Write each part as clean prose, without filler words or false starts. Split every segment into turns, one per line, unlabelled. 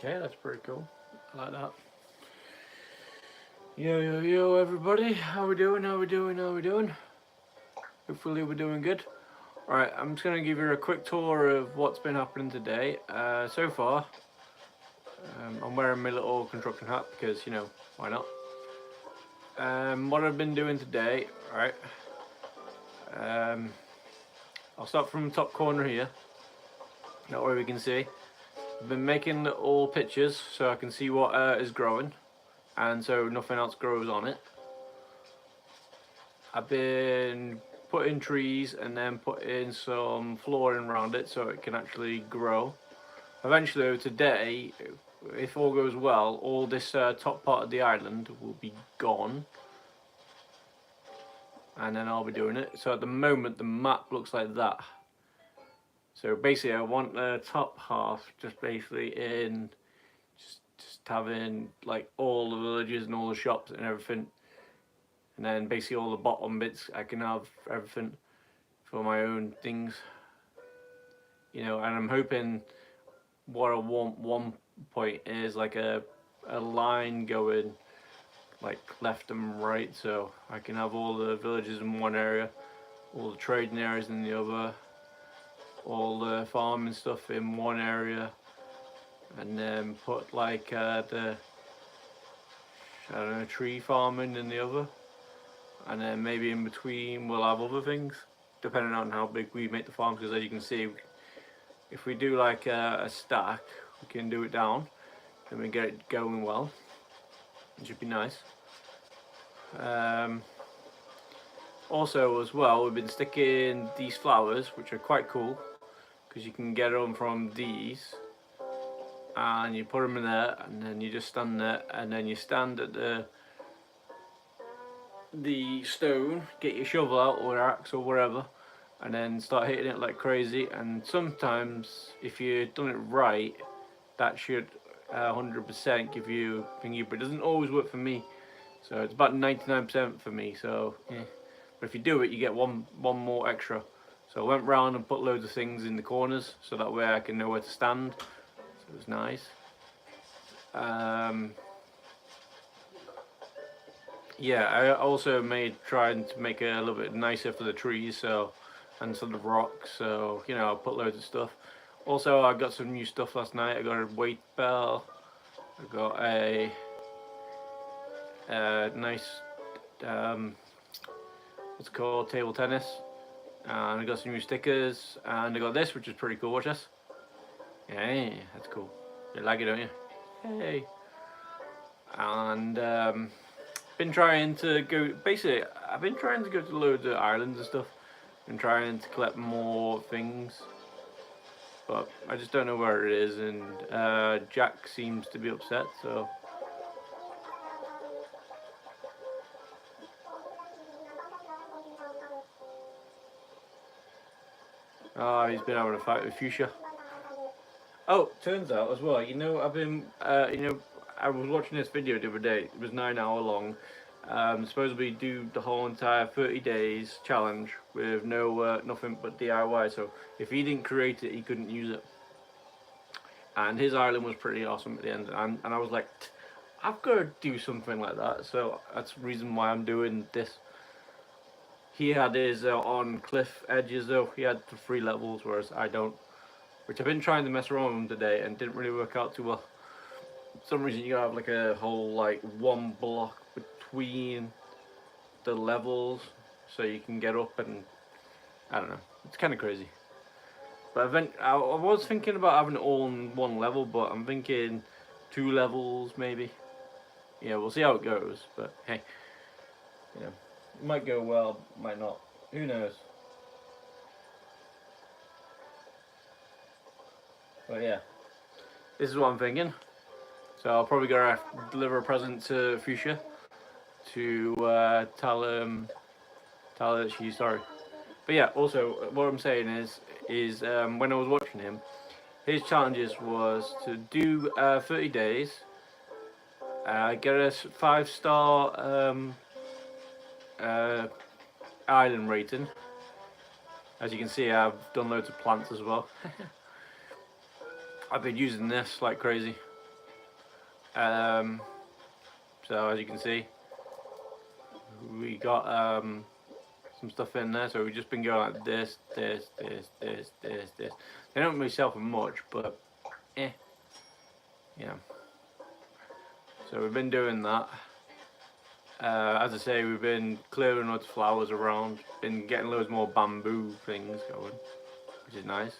Okay, that's pretty cool. I like that. Yo, everybody. How we doing? How we doing? Hopefully we're doing good. Alright, I'm just going to give you a quick tour of what's been happening today. So far, I'm wearing my little construction hat because, why not? What I've been doing today, right? I'll start from the top corner here. That way we can see. I've been making little pictures so I can see what is growing, and so nothing else grows on it. I've been putting trees and then putting some flooring around it so it can actually grow. Eventually today, if all goes well, all this top part of the island will be gone, and then I'll be doing it. So at the moment the map looks like that. So basically I want the top half just basically in just having like all the villages and all the shops and everything, and then basically all the bottom bits I can have everything for my own things, and I'm hoping what I want one point is like a line going like left and right, so I can have all the villages in one area, all the trading areas in the other, all the farming stuff in one area, and then put like the tree farming in the other, and then maybe in between we'll have other things depending on how big we make the farms, because as you can see, if we do like a stack, we can do it down and we get it going well. It should be nice. Also as well, we've been sticking these flowers, which are quite cool because you can get them from these, and you put them in there and then you just stand there, and then you stand at the stone, get your shovel out or axe or whatever, and then start hitting it like crazy. And sometimes if you've done it right, that should 100% give you thingy, but it doesn't always work for me, so it's about 99% for me, so yeah. But if you do it, you get one more extra. So I went round and put loads of things in the corners so that way I can know where to stand, so it was nice. Yeah, I also trying to make it a little bit nicer for the trees, so, and some of the rocks, so I put loads of stuff. Also, I got some new stuff last night. I got a weight bell, I got a nice what's it called, table tennis, and I got some new stickers, and I got this, which is pretty cool. Watch this. Yeah, that's cool. You like it, don't you? Hey. And been trying to go. Basically, I've been trying to go to loads of islands and stuff, and trying to collect more things, but I just don't know where it is. And Jack seems to be upset, so. Oh, he's been having a fight with Fuchsia. Oh, turns out as well, I've been, I was watching this video the other day. It was 9 hour long. Supposedly do the whole entire 30 days challenge with no nothing but DIY. So if he didn't create it, he couldn't use it. And his island was pretty awesome at the end. And I was like, I've got to do something like that. So that's the reason why I'm doing this. He had his on cliff edges though. He had the 3 levels, whereas I don't. Which I've been trying to mess around with today and didn't really work out too well. For some reason you gotta have like a whole like 1 block between the levels so you can get up, and I don't know. It's kind of crazy. But I was thinking about having it all in 1 level, but I'm thinking 2 levels maybe. Yeah, we'll see how it goes. But hey, it might go well, might not. Who knows? But yeah, this is what I'm thinking. So I'll probably go deliver a present to Fuchsia to tell her that she's sorry. But yeah, also what I'm saying is when I was watching him, his challenges was to do 30 days, get a 5-star island rating. As you can see, I've done loads of plants as well. I've been using this like crazy. So as you can see, we got some stuff in there. So we've just been going like this. They don't really sell for much, but yeah. So we've been doing that. As I say, we've been clearing loads of flowers around, been getting loads more bamboo things going, which is nice.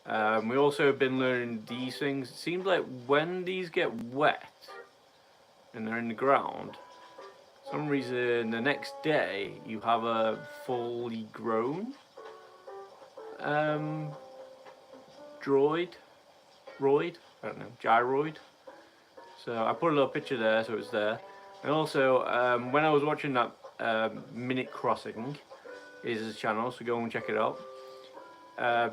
We also have been learning these things. It seems like when these get wet and they're in the ground, for some reason the next day you have a fully grown roid, I don't know, gyroid. So I put a little picture there, so it's there. And also, when I was watching that Minute Crossing, is his channel, so go and check it out.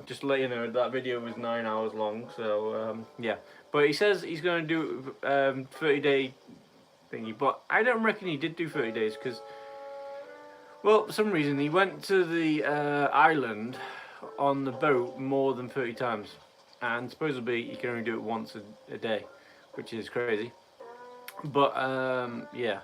Just to let you know, that video was 9 hours long, so yeah. But he says he's going to do 30-day thingy, but I don't reckon he did do 30 days, because, well, for some reason, he went to the island on the boat more than 30 times. And supposedly, you can only do it once a day, which is crazy. But yeah,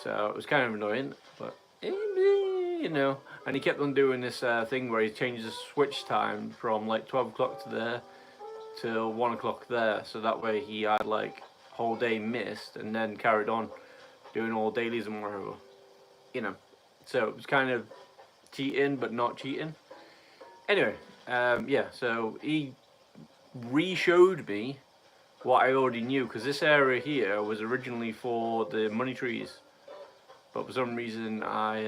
so it was kind of annoying, but you know. And he kept on doing this thing where he changes the switch time from like 12 o'clock to there till 1 o'clock there, so that way he had like whole day missed, and then carried on doing all dailies and whatever, you know. So it was kind of cheating, but not cheating. Anyway, yeah. So he re-showed me what I already knew, because this area here was originally for the money trees, but for some reason I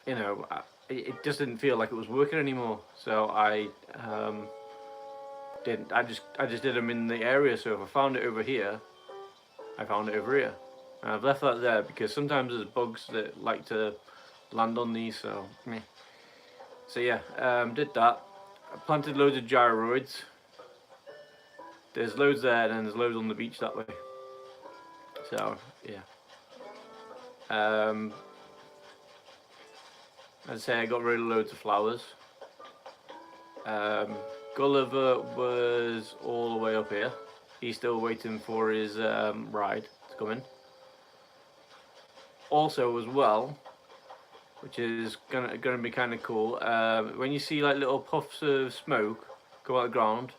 you know, it just didn't feel like it was working anymore, so I just did them in the area. So if I found it over here, I found it over here, and I've left that there because sometimes there's bugs that like to land on these, so meh. So yeah, did that. I planted loads of gyroids. There's loads there, and there's loads on the beach that way. So yeah. As I say, I got rid of loads of flowers. Gulliver was all the way up here. He's still waiting for his ride to come in. Also, as well, which is gonna be kind of cool. When you see like little puffs of smoke go out of the ground,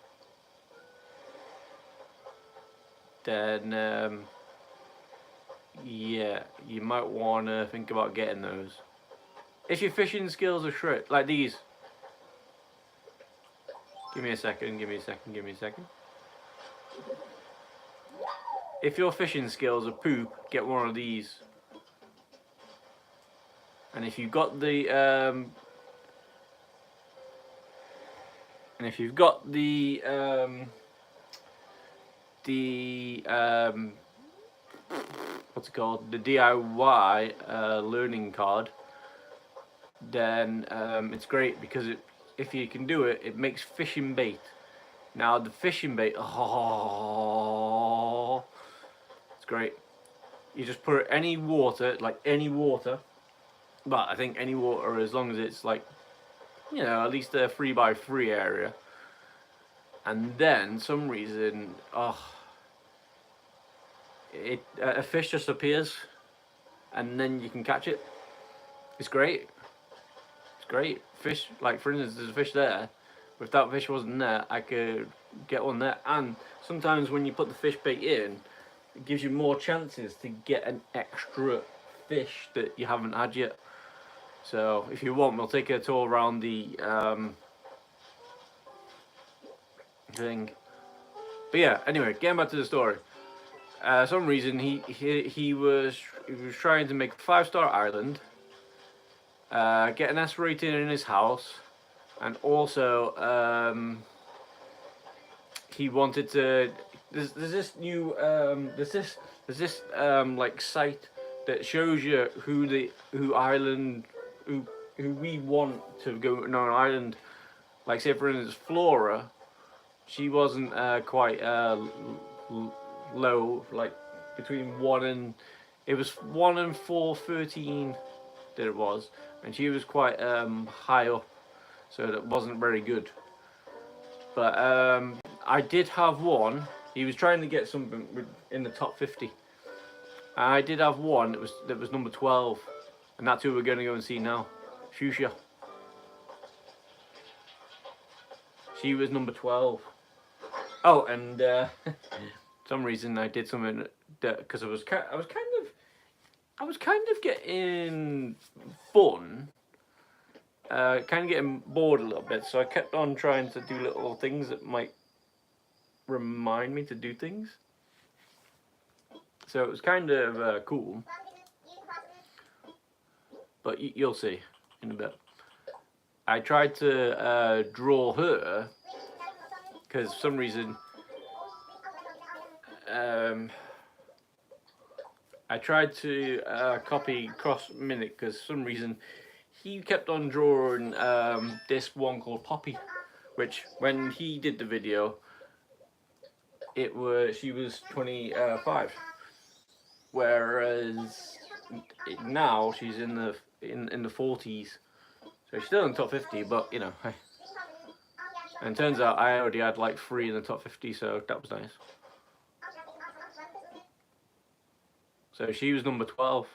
then yeah, you might want to think about getting those. If your fishing skills are shit, like these. Give me a second. If your fishing skills are poop, get one of these. And if you've got the what's it called? The DIY learning card, then it's great, because if you can do it, it makes fishing bait. Now the fishing bait, oh, it's great. You just put any water, but I think any water, as long as it's like, you know, at least a 3x3 area. And then some reason, a fish just appears, and then you can catch it. It's great. It's great. Fish, like for instance, there's a fish there. If that fish wasn't there, I could get one there. And sometimes when you put the fish bait in, it gives you more chances to get an extra fish that you haven't had yet. So if you want, we'll take a tour around the thing. But yeah, anyway, getting back to the story. Some reason he was trying to make a 5-star island, get an S rating in his house, and also he wanted to. There's this new like site that shows you who we want to go on an island. Like say for instance Flora, she wasn't quite low, like between 1 and 413 that it was, and she was quite high up, so that wasn't very good. But I did have one. He was trying to get something in the top 50. I did have one that was number 12, and that's who we're going to go and see now. Fuchsia. She was number 12. Oh, and for some reason I did something that because I was kind of getting fun, kind of getting bored a little bit. So I kept on trying to do little things that might remind me to do things. So it was kind of cool, but you'll see in a bit. I tried to draw her because for some reason I tried to copy Cross Minute because for some reason he kept on drawing this one called Poppy, which when he did the video, she was 25, whereas now she's in the 40s. So she's still in the top 50, but you know. And it turns out I already had like 3 in the top 50, so that was nice. So she was number 12.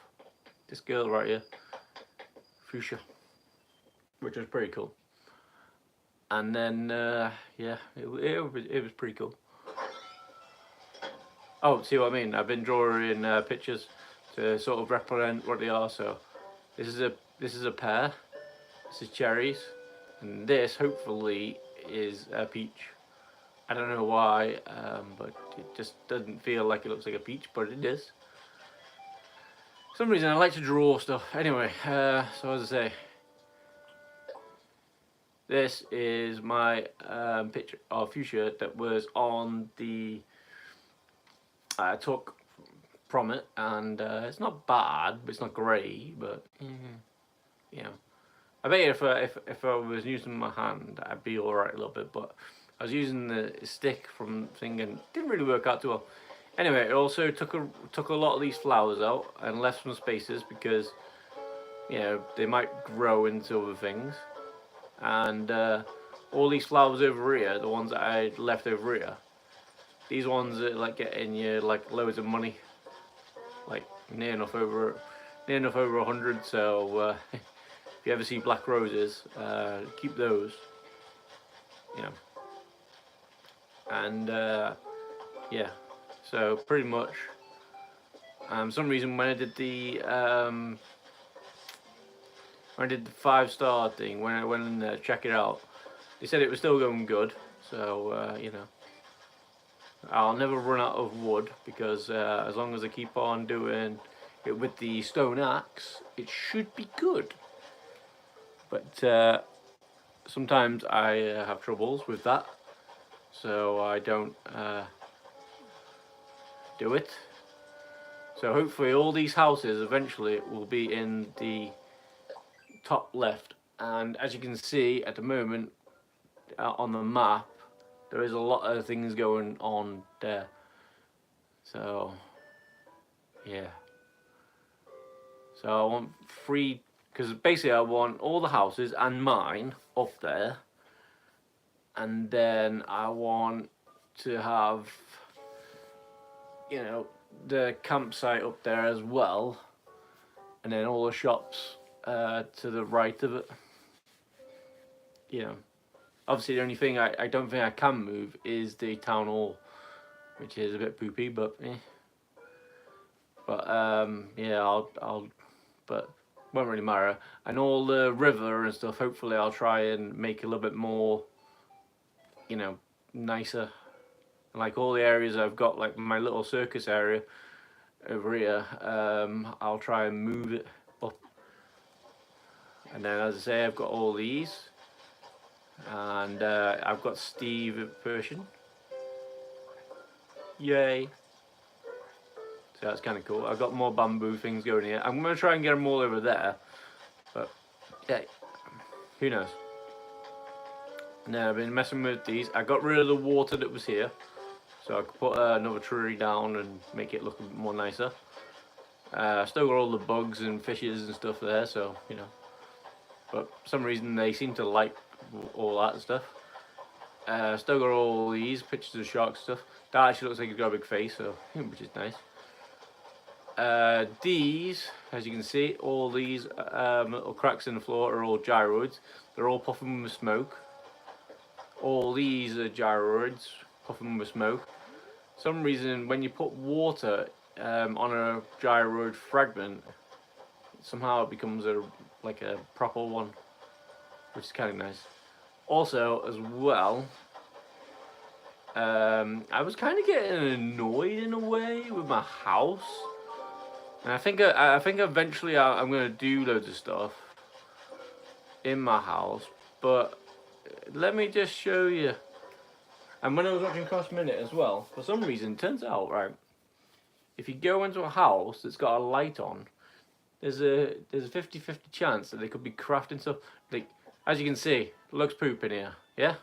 This girl right here, Fuchsia, which was pretty cool. And then yeah, it was pretty cool. Oh, see what I mean? I've been drawing pictures to sort of represent what they are. So this is a pear. This is cherries, and this hopefully is a peach. I don't know why, but it just doesn't feel like it looks like a peach, but it is. For some reason I like to draw stuff. Anyway, so as I say, this is my picture of Fuchsia that was on the I took from it, and it's not bad, but it's not great, but you know. I bet if I was using my hand, I'd be alright a little bit, but I was using the stick from thing and it didn't really work out too well. Anyway, it also took a lot of these flowers out and left some spaces because, you know, they might grow into other things. And all these flowers over here, the ones that I left over here, these ones that like getting you like loads of money, like near enough over 100. So. If you ever see black roses, keep those, you know. And yeah, so pretty much. Some reason when I did the 5-star thing, when I went and check it out, they said it was still going good. So you know, I'll never run out of wood because as long as I keep on doing it with the stone axe, it should be good. But sometimes I have troubles with that, so I don't do it. So hopefully all these houses eventually will be in the top left, and as you can see at the moment on the map, there is a lot of things going on there. So yeah, so I want 3. Because basically I want all the houses and mine up there, and then I want to have, you know, the campsite up there as well, and then all the shops to the right of it. You know, obviously the only thing I don't think I can move is the town hall, which is a bit poopy, but But yeah, I'll but won't really matter. And all the river and stuff, hopefully I'll try and make a little bit more, you know, nicer. Like all the areas I've got, like my little circus area over here, I'll try and move it up. And then, as I say, I've got all these, and I've got Steve version. Yay! So that's kind of cool. I've got more bamboo things going here. I'm going to try and get them all over there, but yeah, who knows? Now I've been messing with these. I got rid of the water that was here, so I could put another tree down and make it look a bit more nicer. Still got all the bugs and fishes and stuff there, so you know. But for some reason they seem to like all that stuff. Still got all these pictures of shark stuff. That actually looks like he's got a big face, so which is nice. These, as you can see, all these little cracks in the floor are all gyroids. They're all puffing with smoke. All these are gyroids puffing with smoke. For some reason, when you put water on a gyroid fragment, somehow it becomes like a proper one, which is kind of nice. Also, as well, I was kind of getting annoyed in a way with my house, and I think eventually I'm gonna do loads of stuff in my house. But let me just show you. And when I was watching Cross Minute as well, for some reason, it turns out, right, if you go into a house that's got a light on, there's a 50-50 chance that they could be crafting stuff. Like, as you can see, looks poop in here, yeah?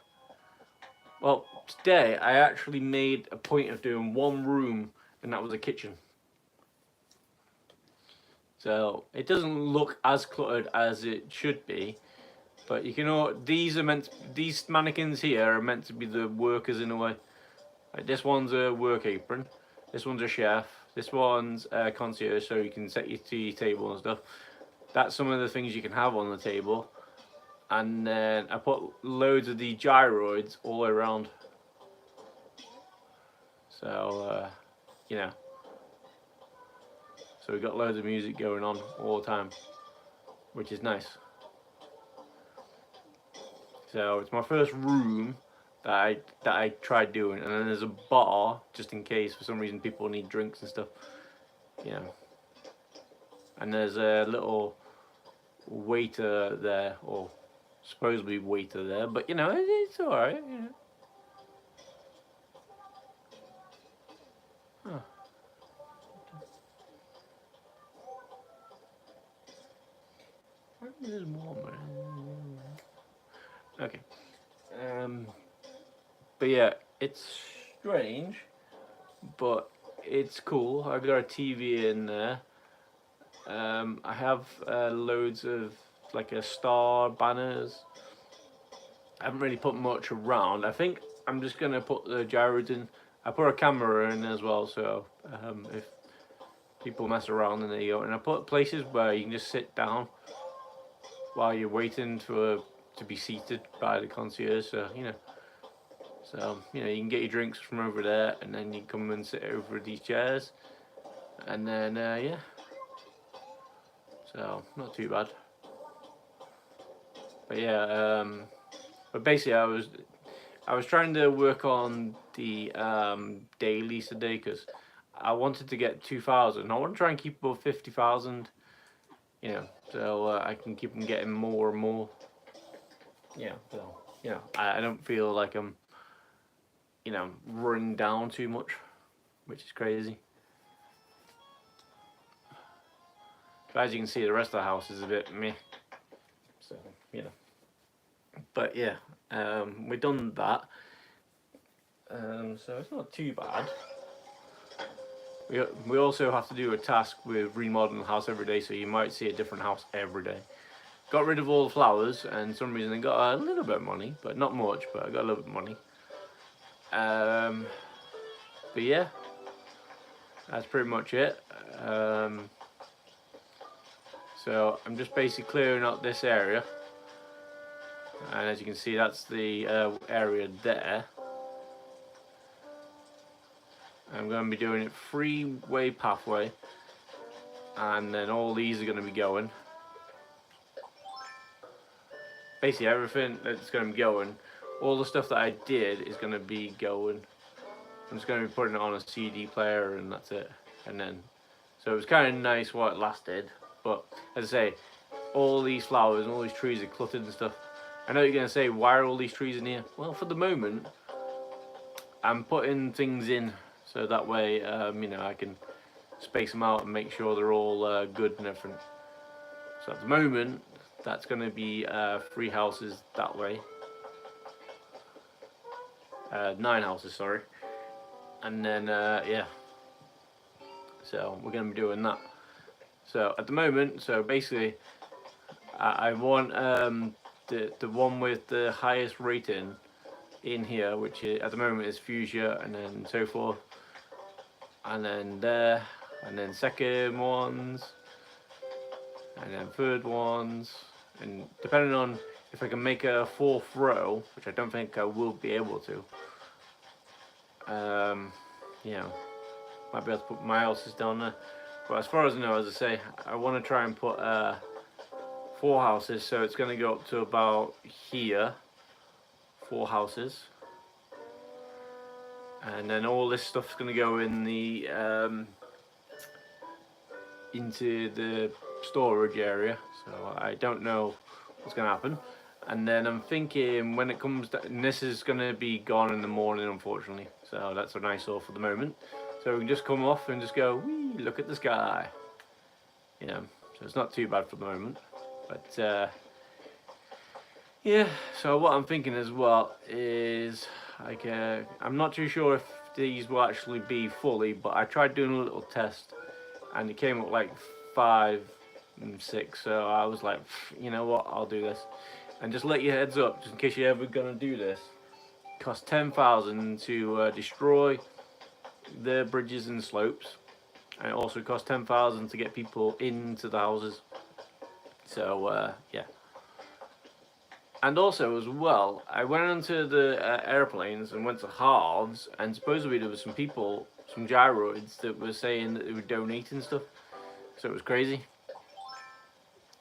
Well, today I actually made a point of doing one room, and that was a kitchen. So it doesn't look as cluttered as it should be, but you know, these mannequins here are meant to be the workers in a way. Like, this one's a work apron, this one's a chef, this one's a concierge, so you can set your tea table and stuff. That's some of the things you can have on the table. And then I put loads of the gyroids all around. So, you know. So we've got loads of music going on all the time, which is nice. So it's my first room that I tried doing, and then there's a bar just in case for some reason people need drinks and stuff. You know. And there's a little waiter there, or supposedly waiter there, but you know, it's alright, you know. Huh. There's more. Okay. But yeah, it's strange, but it's cool. I got a TV in there. I have loads of like a star banners. I haven't really put much around. I think I'm just gonna put the gyroids in. I put a camera in as well, so if people mess around, then there you go. And I put places where you can just sit down while you're waiting to be seated by the concierge. So you know, you can get your drinks from over there, and then you come and sit over these chairs, and then yeah. So not too bad. But yeah, but basically I was trying to work on the dailies today because I wanted to get 2,000. I want to try and keep above 50,000. You know, so I can keep them getting more and more. Yeah, so you know, I don't feel like I'm, you know, running down too much, which is crazy. But as you can see, the rest of the house is a bit meh. So you know, but yeah, we've done that. So it's not too bad. We also have to do a task with remodeling the house every day, so you might see a different house every day. Got rid of all the flowers, and for some reason I got a little bit of money, but not much, but I got a little bit of money. But yeah, that's pretty much it. So I'm just basically clearing up this area, and as you can see, that's the area there. I'm going to be doing it freeway pathway, and then all these are going to be going. Basically everything that's going to be going, all the stuff that I did is going to be going. I'm just going to be putting it on a CD player, and that's it. And then, so it was kind of nice while it lasted, but as I say, all these flowers and all these trees are cluttered and stuff. I know you're going to say, why are all these trees in here? Well, for the moment, I'm putting things in so that way, you know, I can space them out and make sure they're all good and everything. So at the moment, that's going to be 3 houses that way. 9 houses, sorry. And then, yeah. So we're going to be doing that. So at the moment, so basically, I want the one with the highest rating in here, which is, at the moment is fuchsia, and then so forth, and then there, and then second ones, and then third ones, and depending on if I can make a fourth row, which I don't think I will be able to, you know, might be able to put my houses down there. But as far as I know, as I say, I want to try and put 4 houses, so it's going to go up to about here, 4 houses, and then all this stuff's going to go in the into the storage area. So I don't know what's going to happen. And then I'm thinking when it comes to, and this is going to be gone in the morning, unfortunately. So that's a nice off for the moment. So we can just come off and just go, wee, look at the sky. You know, so it's not too bad for the moment. But yeah, so what I'm thinking as well is, like, I'm not too sure if these will actually be fully, but I tried doing a little test and it came up like 5 and 6. So I was like, you know what, I'll do this. And just let your heads up, just in case you're ever gonna do this. It costs 10,000 to destroy the bridges and slopes, and it also costs 10,000 to get people into the houses. So yeah. And also as well, I went onto the airplanes and went to Hards, and supposedly there was some people, some gyroids, that were saying that they were donating stuff. So it was crazy.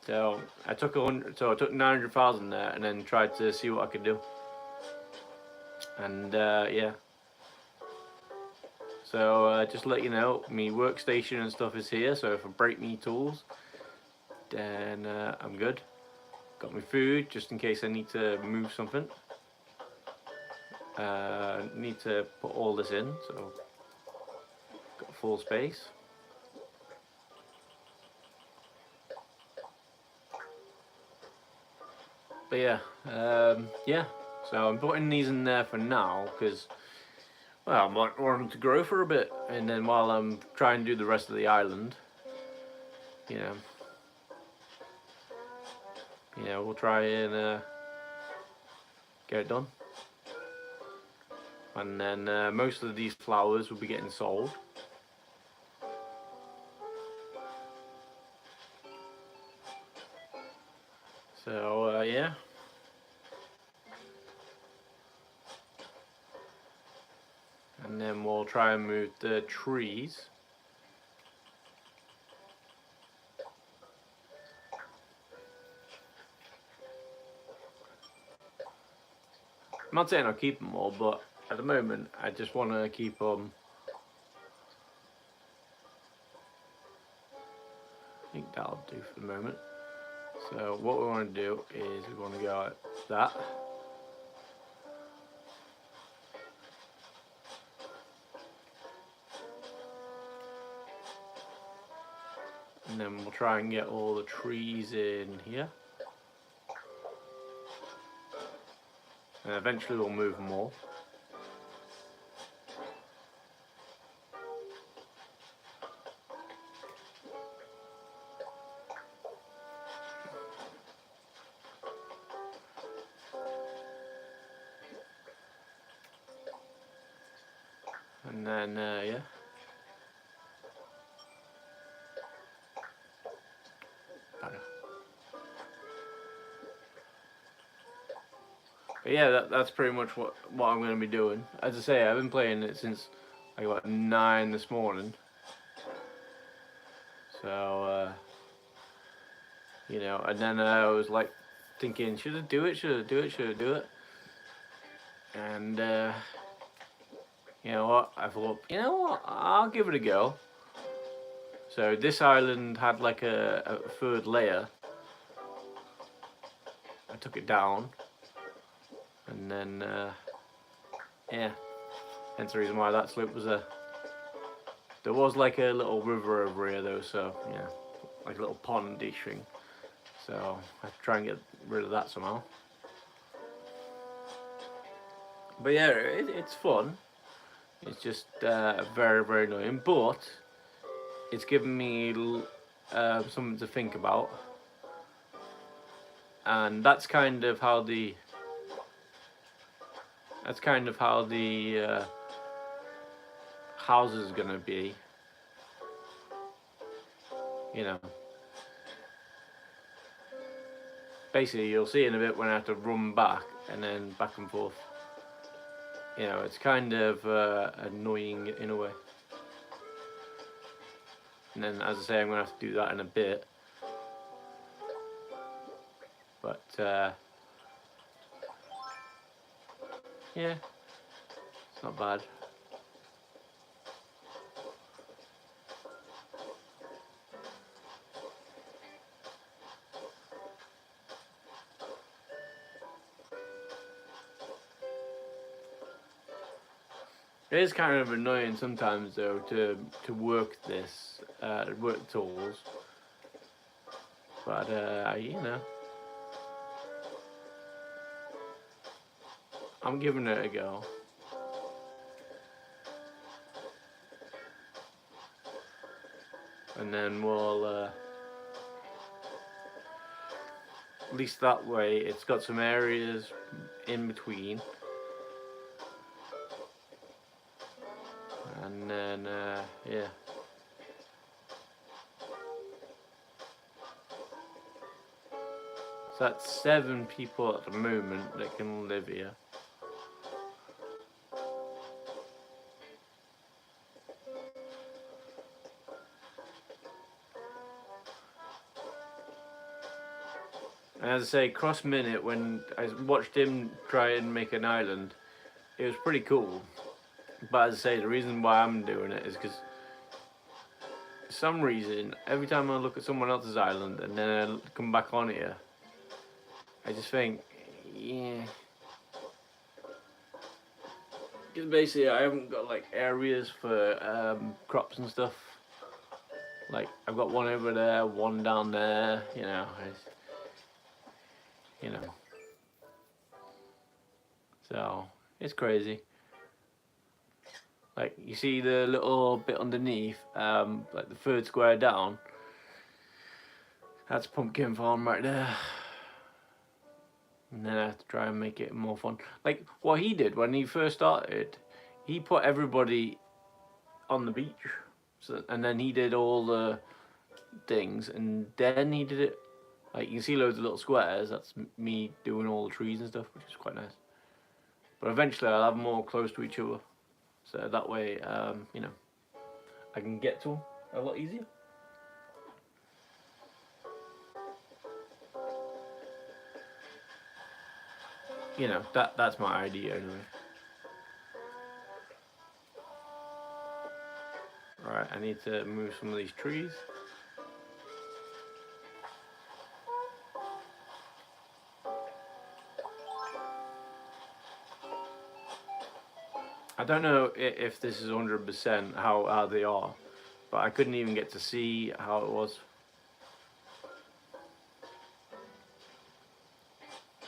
So I took 900,000 there, and then tried to see what I could do. And yeah. So just to let you know, my workstation and stuff is here. So if I break me tools, then I'm good. Got my food just in case I need to move something. Need to put all this in, so got full space. But yeah, yeah. So I'm putting these in there for now because, well, I might want them to grow for a bit, and then while I'm trying to do the rest of the island, you know, we'll try and get it done. And then most of these flowers will be getting sold. So yeah. And then we'll try and move the trees. I'm not saying I'll keep them all, but at the moment I just want to keep them. I think that'll do for the moment. So what we want to do is we want to go like that. And then we'll try and get all the trees in here. And eventually we'll move them all. And then, yeah. But yeah, that's pretty much what I'm going to be doing. As I say, I've been playing it since like about 9 this morning. So, you know, and then I was like thinking, should I do it? Should I do it? Should I do it? And you know what? I thought, you know what? I'll give it a go. So this island had like a third layer. I took it down. And then, yeah, hence the reason why that slope was there. There was like a little river over here though, so, yeah, like a little pondish thing. So, I have to try and get rid of that somehow. But yeah, it's fun. It's just very, very annoying, but it's given me something to think about. And that's kind of how the that's kind of how the house is gonna be. You know, basically you'll see in a bit when I have to run back and then back and forth. You know, it's kind of annoying in a way. And then, as I say, I'm gonna have to do that in a bit. But yeah, it's not bad. It is kind of annoying sometimes though to work this, work tools. But you know, I'm giving it a go. And then we'll at least that way it's got some areas in between. And then yeah. So that's 7 people at the moment that can live here. And as I say, Cross Minute, when I watched him try and make an island, it was pretty cool. But as I say, the reason why I'm doing it is because for some reason, every time I look at someone else's island and then I come back on here, I just think, yeah. Because basically I haven't got like areas for crops and stuff. Like I've got one over there, one down there, you know. So it's crazy. Like you see the little bit underneath, like the third square down. That's pumpkin farm right there. And then I have to try and make it more fun. Like what he did when he first started, he put everybody on the beach. So, and then he did all the things, and then he did it. Like you can see loads of little squares. That's me doing all the trees and stuff, which is quite nice. But eventually I'll have them all close to each other, so that way, you know, I can get to them a lot easier. You know, that's my idea anyway. Right, I need to move some of these trees. I don't know if this is 100% how they are, but I couldn't even get to see how it was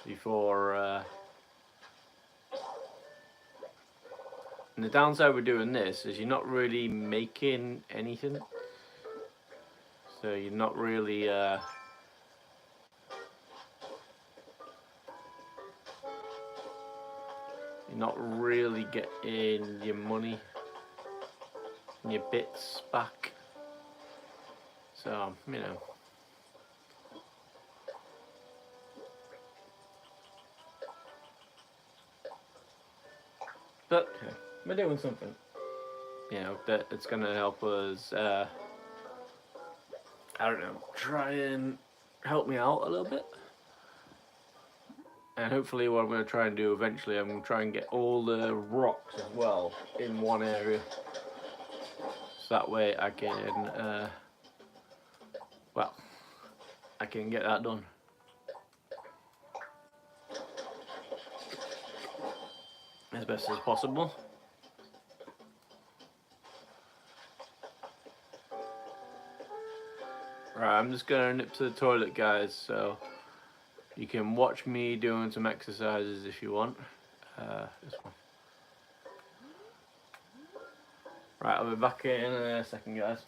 before. And the downside with doing this is you're not really making anything, so you're not really you're not really getting your money and your bits back. So, you know. But we're doing something. You know, that it's gonna help us I don't know, try and help me out a little bit. And hopefully what I'm going to try and do eventually, I'm going to try and get all the rocks as well in one area. So that way I can, well, I can get that done. As best as possible. Right, I'm just going to nip to the toilet, guys, so you can watch me doing some exercises if you want. This one. Right, I'll be back in a second, guys.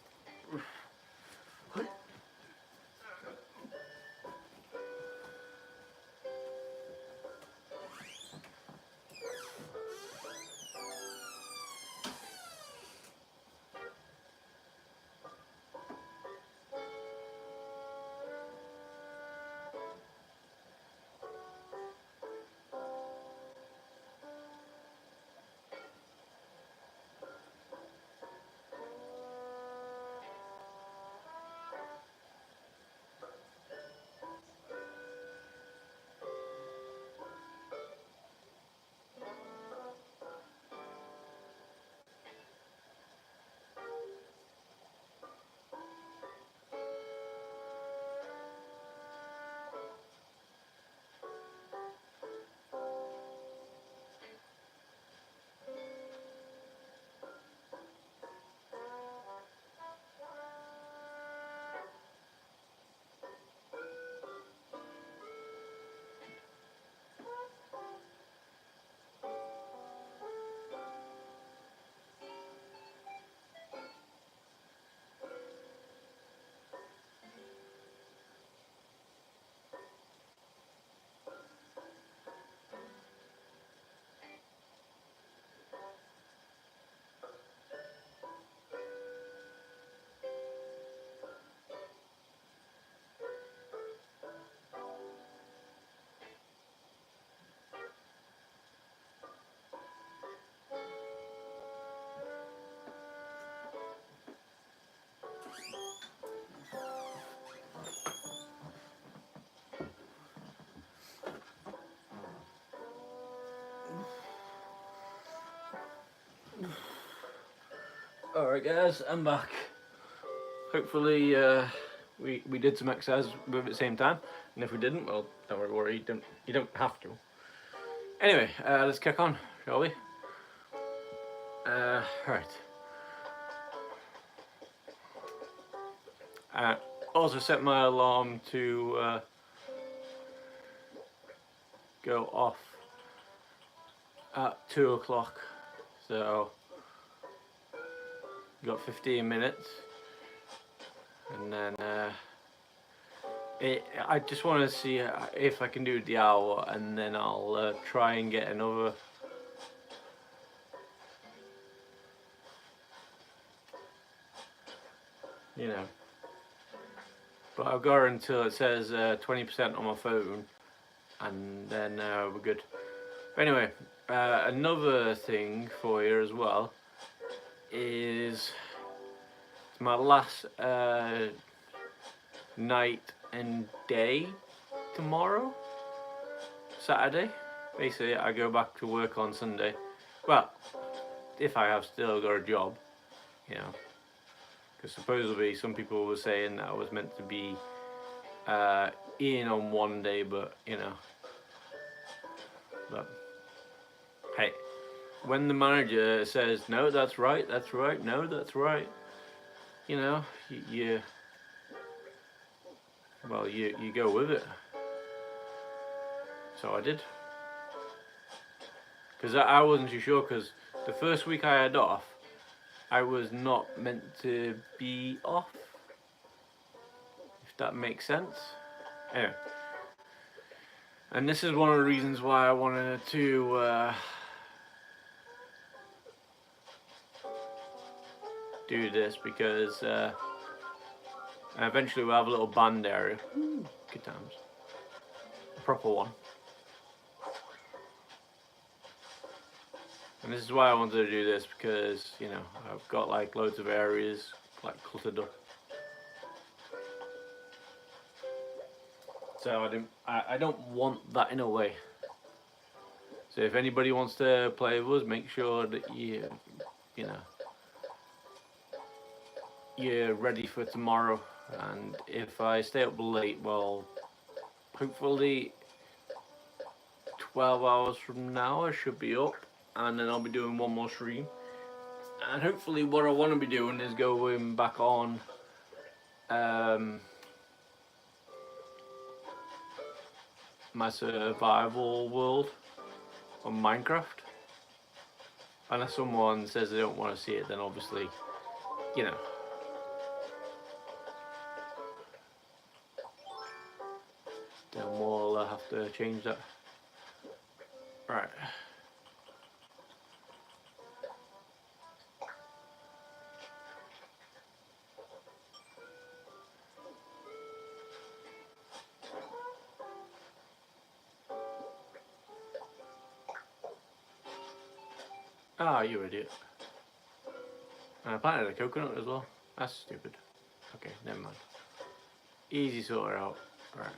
Alright guys, I'm back. Hopefully we did some exercise at the same time, and if we didn't, well, don't worry, you don't have to. Anyway, let's kick on, shall we? Right. Also set my alarm to go off at 2 o'clock, so got 15 minutes, and then I just want to see if I can do the hour, and then I'll try and get another but I've got until it says 20% on my phone, and then we're good. But anyway, another thing for you as well is it's my last night and day tomorrow, Saturday. Basically, I go back to work on Sunday. Well, if I have still got a job, because supposedly some people were saying that I was meant to be in on one day, but but hey, when the manager says no, that's right, no, that's right, you go with it. So I did, because I wasn't too sure, because the first week I had off, I was not meant to be off, if that makes sense. Anyway, and this is one of the reasons why I wanted to do this, because eventually we'll have a little band area. Good times. A proper one. And this is why I wanted to do this, because I've got like loads of areas like cluttered up. So I don't want that in a way. So if anybody wants to play with us, make sure that you're ready for tomorrow. And if I stay up late, well, hopefully 12 hours from now I should be up, and then I'll be doing one more stream. And hopefully what I want to be doing is going back on my survival world on Minecraft. Unless someone says they don't want to see it, then obviously, then we'll have to change that. Right. Ah, you idiot. And I planted a coconut as well. That's stupid. Okay, never mind. Easy sort out. Right.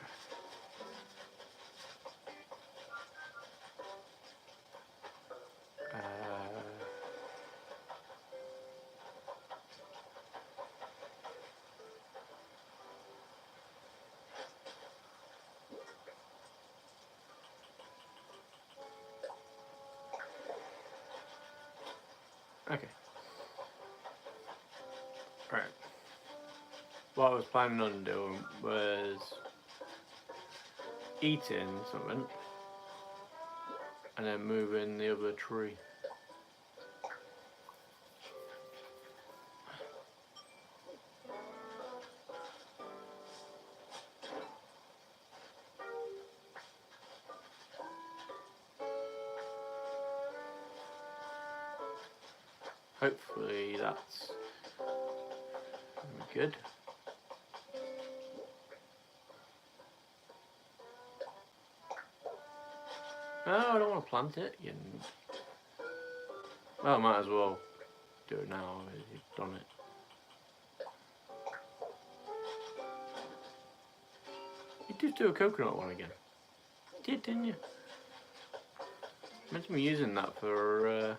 Okay. Right. What I was planning on doing was eating something and then moving the other tree. Hopefully that's good. No, I don't want to plant it. Well, I might as well do it now. You've done it. You did do a coconut one again. You did, didn't you? Meant to be using that for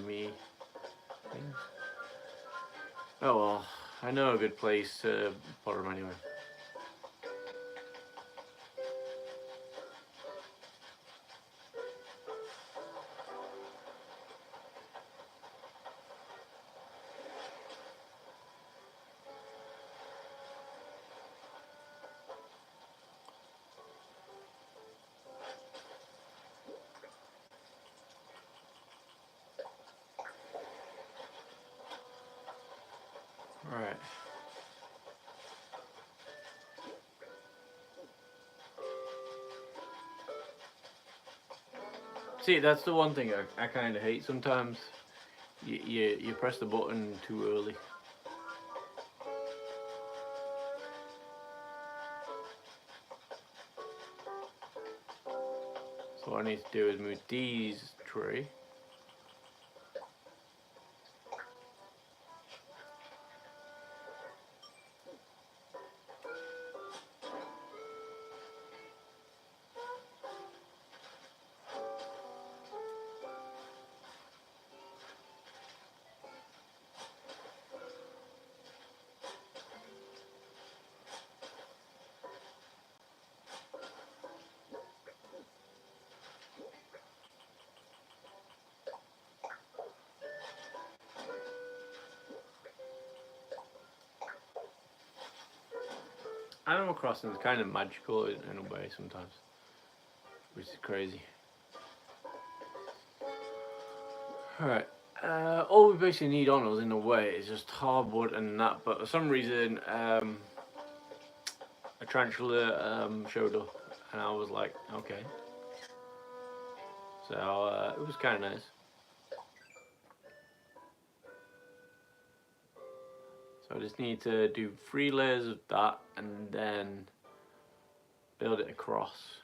me Oh well, I know a good place to put them anyway. Right. See, that's the one thing I kind of hate sometimes. You press the button too early. So what I need to do is move these three. Animal Crossing is kind of magical in a way sometimes, which is crazy. Alright, all we basically need on us in a way is just hardwood and that, but for some reason a tarantula showed up and I was like, okay. So it was kind of nice. So I just need to do 3 layers of that and then build it across.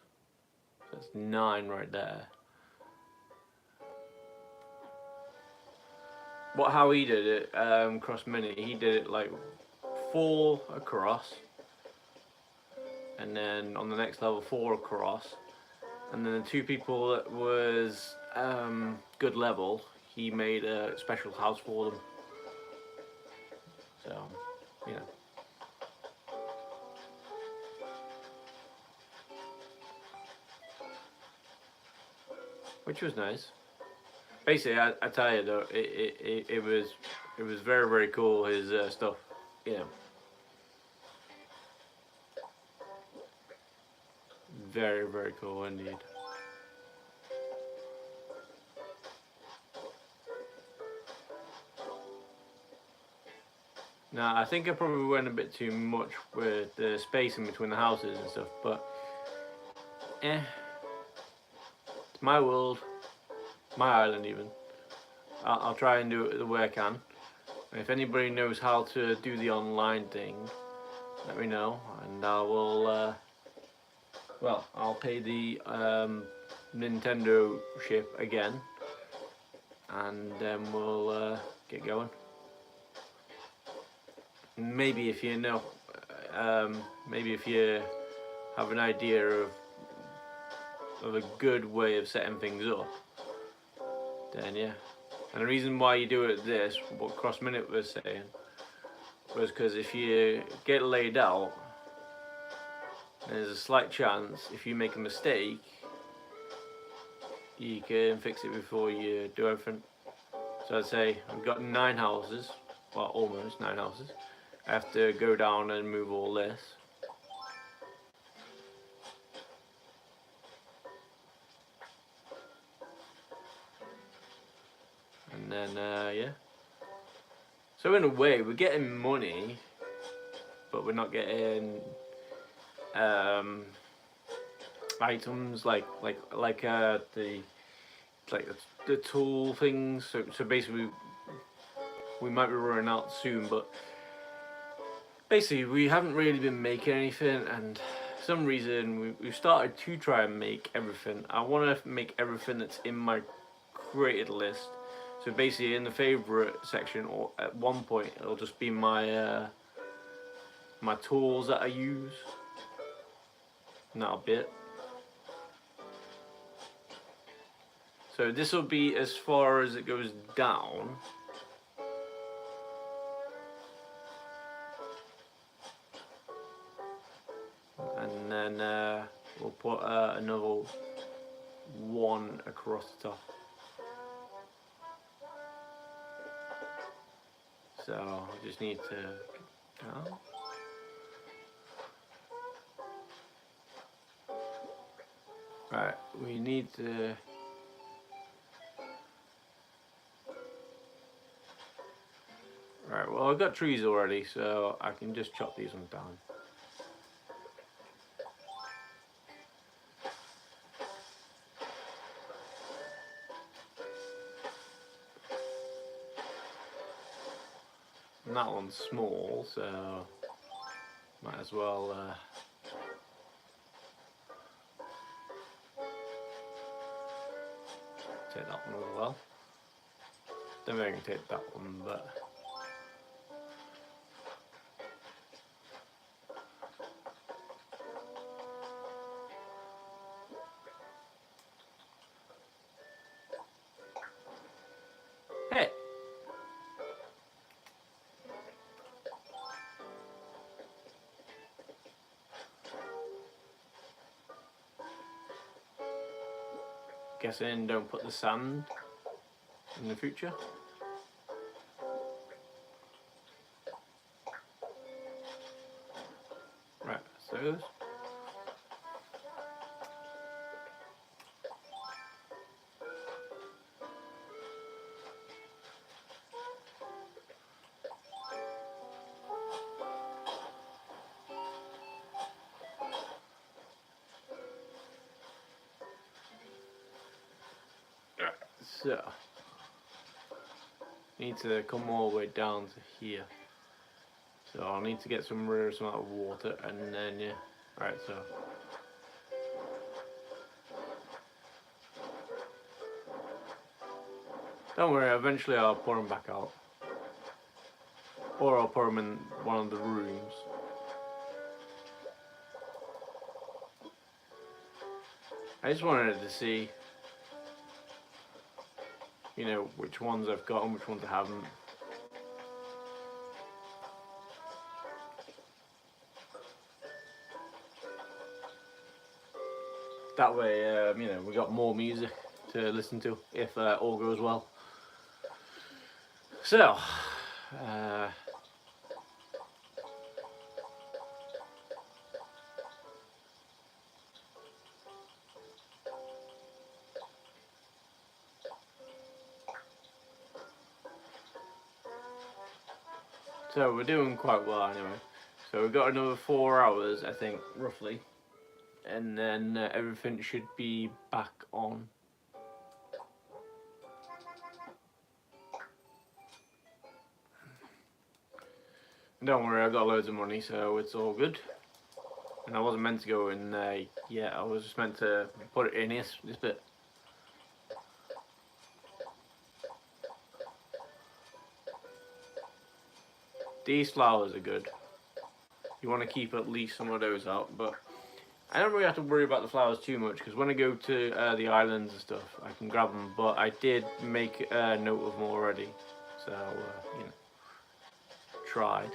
So that's 9 right there. How he did it, Cross Mini, he did it like 4 across, and then on the next level 4 across, and then the 2 people that was good level, he made a special house for them. So, you know. Which was nice. Basically, I tell you though, it was very, very cool, his stuff, you know. Very, very cool indeed. Now, I think I probably went a bit too much with the spacing between the houses and stuff, but it's my world, my island even. I'll try and do it the way I can. And if anybody knows how to do the online thing, let me know, and I will. Well, I'll pay the Nintendo ship again, and then we'll get going. Maybe if you know, maybe if you have an idea of a good way of setting things up, then yeah. And the reason why you do it this, what Cross Minute was saying, was because if you get laid out, there's a slight chance if you make a mistake, you can fix it before you do everything. So I'd say I've got 9 houses, well almost 9 houses. I have to go down and move all this. And then, yeah. So in a way, we're getting money, but we're not getting items like the tool things. So basically, we might be running out soon, but basically we haven't really been making anything, and for some reason we've started to try and make everything. I want to make everything that's in my created list. So basically in the favorite section, or at one point it'll just be my my tools that I use, and that'll be it. So this will be as far as it goes down, we'll put another one across the top. So I just need to down. Right, we need to right, well I've got trees already, so I can just chop these ones down. And that one's small, so might as well take that one as well. Don't think I can take that one, but hey! Guessing don't put the sand in the future. Right, so so need to come all the way down to here. So I'll need to get some rid of some out of water, and then yeah. Right, so don't worry, eventually I'll pour them back out. Or I'll pour them in one of the rooms. I just wanted to see, you know, which ones I've got and which ones I haven't. That way, you know, we got more music to listen to if all goes well. So, so we're doing quite well anyway. So we've got another 4 hours, I think, roughly. And then everything should be back on. Don't worry, I got loads of money, so it's all good. And I wasn't meant to go in there yet, I was just meant to put it in this bit. These flowers are good. You want to keep at least some of those out, but I don't really have to worry about the flowers too much, because when I go to the islands and stuff, I can grab them. But I did make a note of them already, so you know, tried.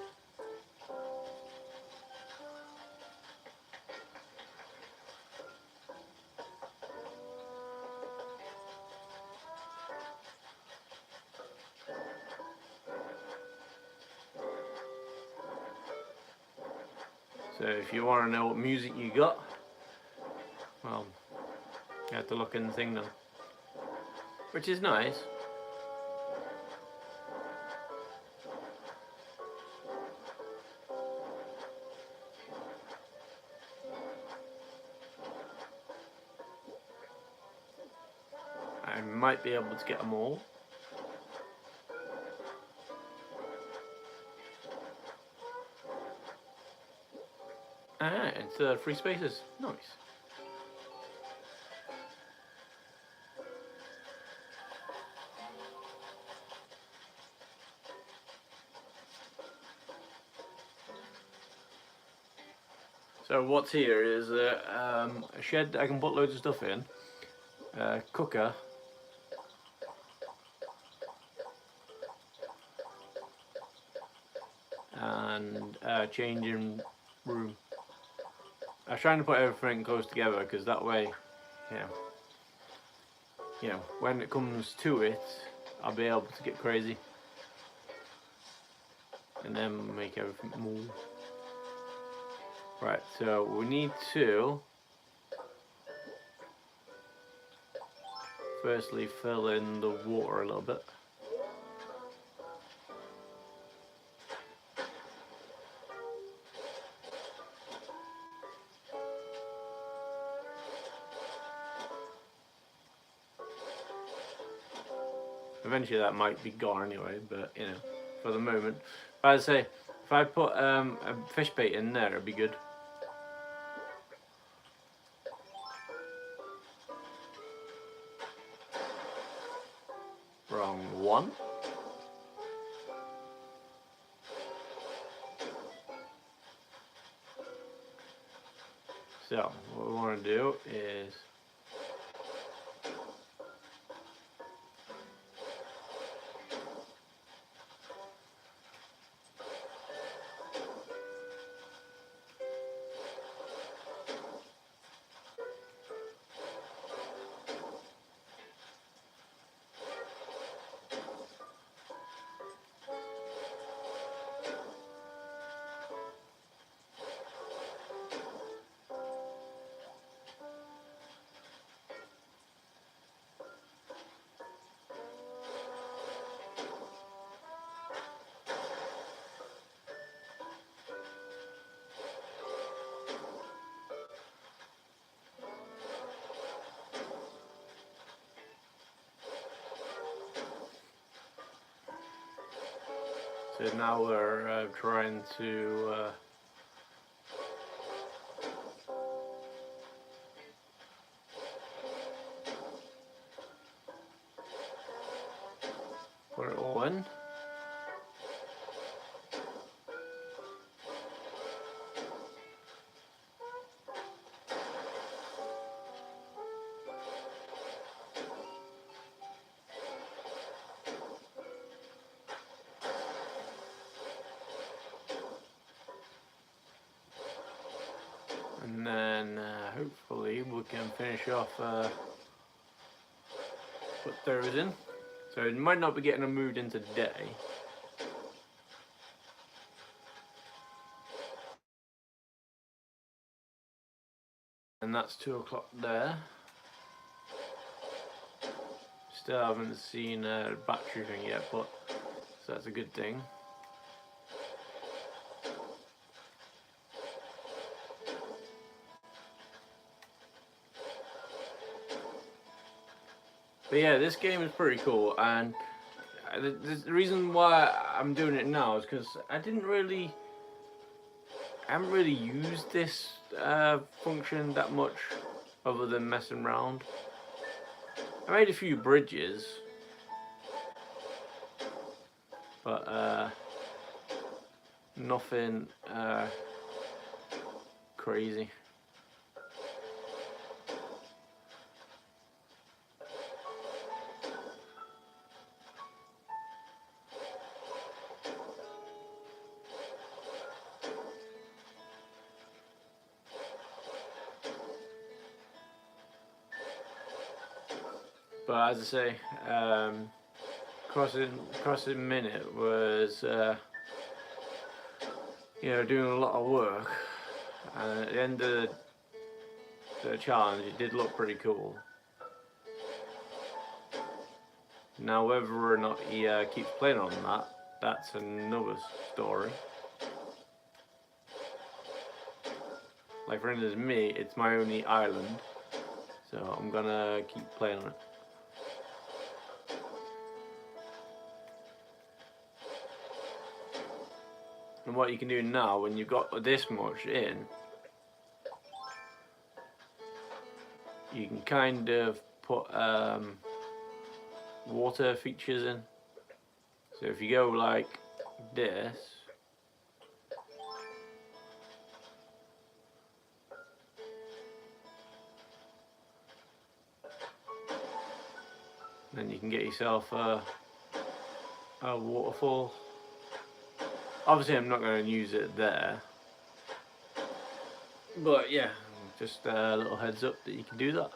So if you want to know what music you got, well, you have to look in the thing now, which is nice. I might be able to get them all. Ah, it's free spaces. Nice. So what's here is a shed that I can put loads of stuff in, a cooker, and a changing room. I was trying to put everything close together because that way, when it comes to it, I'll be able to get crazy and then make everything move. Right, so we need to firstly fill in the water a little bit. Eventually that might be gone anyway, but you know, for the moment. But I'd say, if I put a fish bait in there, it'd be good. Wrong one. So, what we want to do is so now we're trying to put it all in. And then hopefully we can finish off put those in. So it might not be getting them moved in today. And that's 2 o'clock there. Still haven't seen a battery thing yet, but so that's a good thing. But yeah, this game is pretty cool, and the reason why I'm doing it now is because I haven't really used this function that much, other than messing around. I made a few bridges, but nothing crazy. But as I say, crossing minute was doing a lot of work, and at the end of the challenge it did look pretty cool. Now whether or not he keeps playing on that, that's another story. Like for instance, me, it's my only island, so I'm gonna keep playing on it. And what you can do now, when you've got this much in, you can kind of put water features in. So if you go like this, then you can get yourself a waterfall. Obviously I'm not going to use it there, But yeah, just a little heads up that you can do that.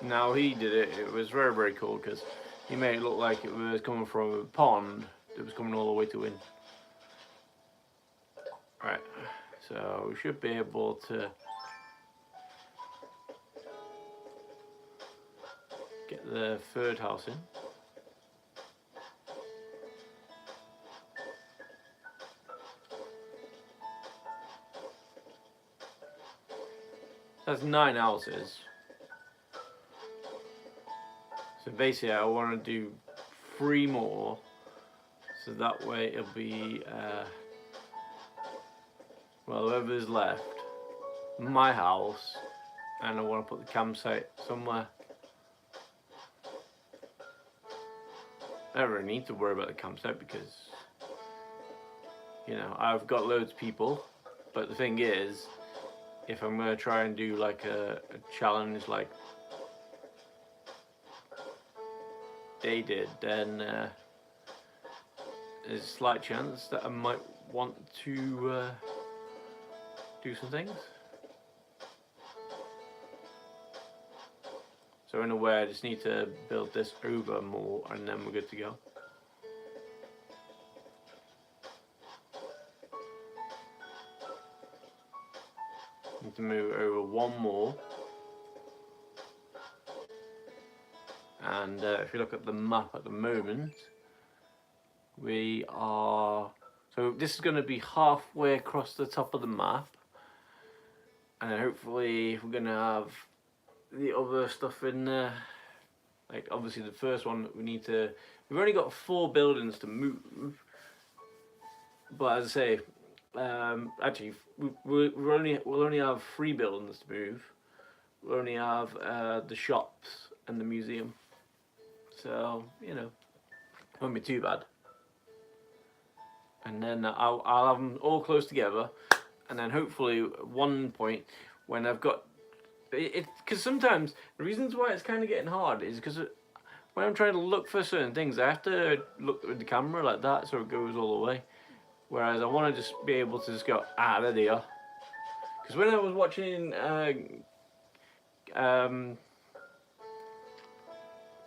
Now he did it. It was very, very cool because he made it look like it was coming from a pond that was coming all the way to in. Right, so we should be able to get the third house in. That's 9 houses. So basically I want to do 3 more, so that way it'll be, well, whoever's left, my house, and I want to put the campsite somewhere. I don't really need to worry about the campsite because, you know, I've got loads of people, but the thing is, if I'm going to try and do like a challenge like they did, then there's a slight chance that I might want to do some things. So in a way I just need to build this over more and then we're good to go. Need to move over 1 more. And if you look at the map at the moment, we are, so this is going to be halfway across the top of the map, and then hopefully we're going to have the other stuff in there. Like obviously the first one we've only got 4 buildings to move, but as I say, actually we'll only have 3 buildings to move. We'll only have the shops and the museum. So, you know, it won't be too bad. And then I'll have them all close together, and then hopefully at one point when I've got it, because sometimes the reasons why it's kind of getting hard is because when I'm trying to look for certain things, I have to look with the camera like that so it goes all the way. Whereas I want to just be able to just go, there they are. Because when I was watching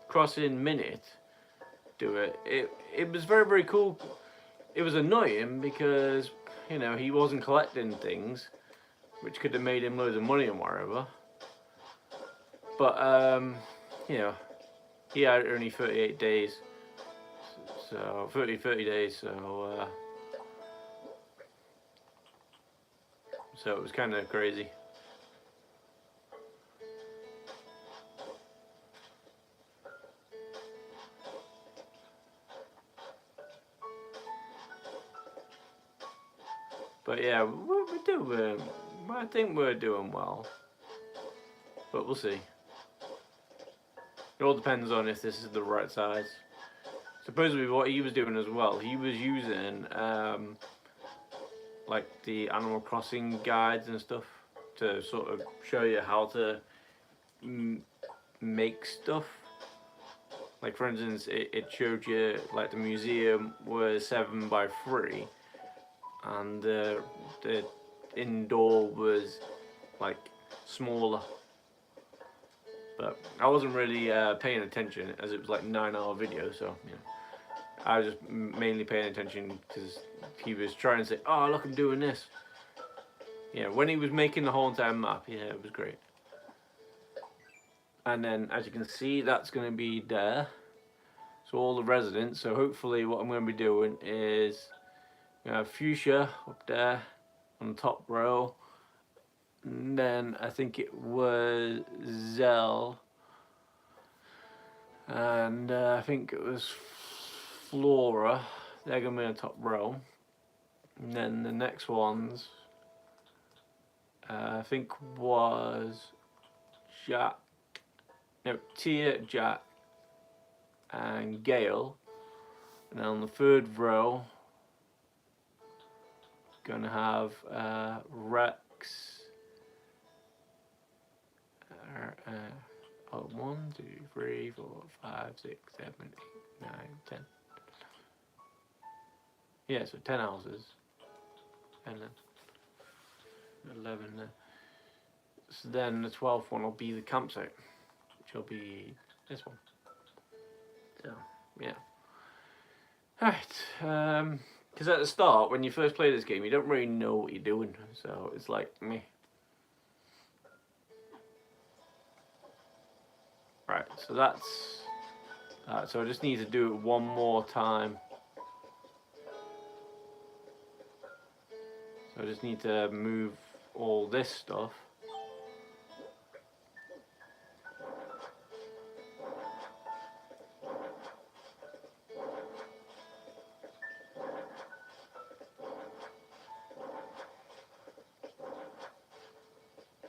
Crossing Minute do it, it was very, very cool. It was annoying because, you know, he wasn't collecting things, which could have made him loads of money and whatever. But, you know, he had only 38 days. So, 30 days, so it was kind of crazy. But yeah, we're doing, I think we're doing well. But we'll see. It all depends on if this is the right size. Supposedly what he was doing as well, he was using like the Animal Crossing guides and stuff to sort of show you how to make stuff. Like for instance, it showed you like the museum was 7x3 and the indoor was like smaller. But I wasn't really paying attention as it was like 9-hour video, so you know, I was just mainly paying attention because he was trying to say, oh look, I'm doing this. Yeah, when he was making the whole entire map, yeah, it was great. And then as you can see, that's going to be there. So all the residents, so hopefully what I'm going to be doing is Fuchsia up there on the top row, and then I think it was Zell, and I think it was Flora. They're going to be on the top row, and then the next ones I think was Tia, Jack and Gail, and then on the 3rd row gonna have Rex. 1, 2, 3, 4, 5, 6, 7, 8, 9, 10. Yeah, so 10 houses. And then 11 there. So then the 12th one will be the campsite, which will be this one. So, yeah. Alright, because at the start, when you first play this game, you don't really know what you're doing, so it's like, meh. Right, so that's... so I just need to do it one more time. So I just need to move all this stuff.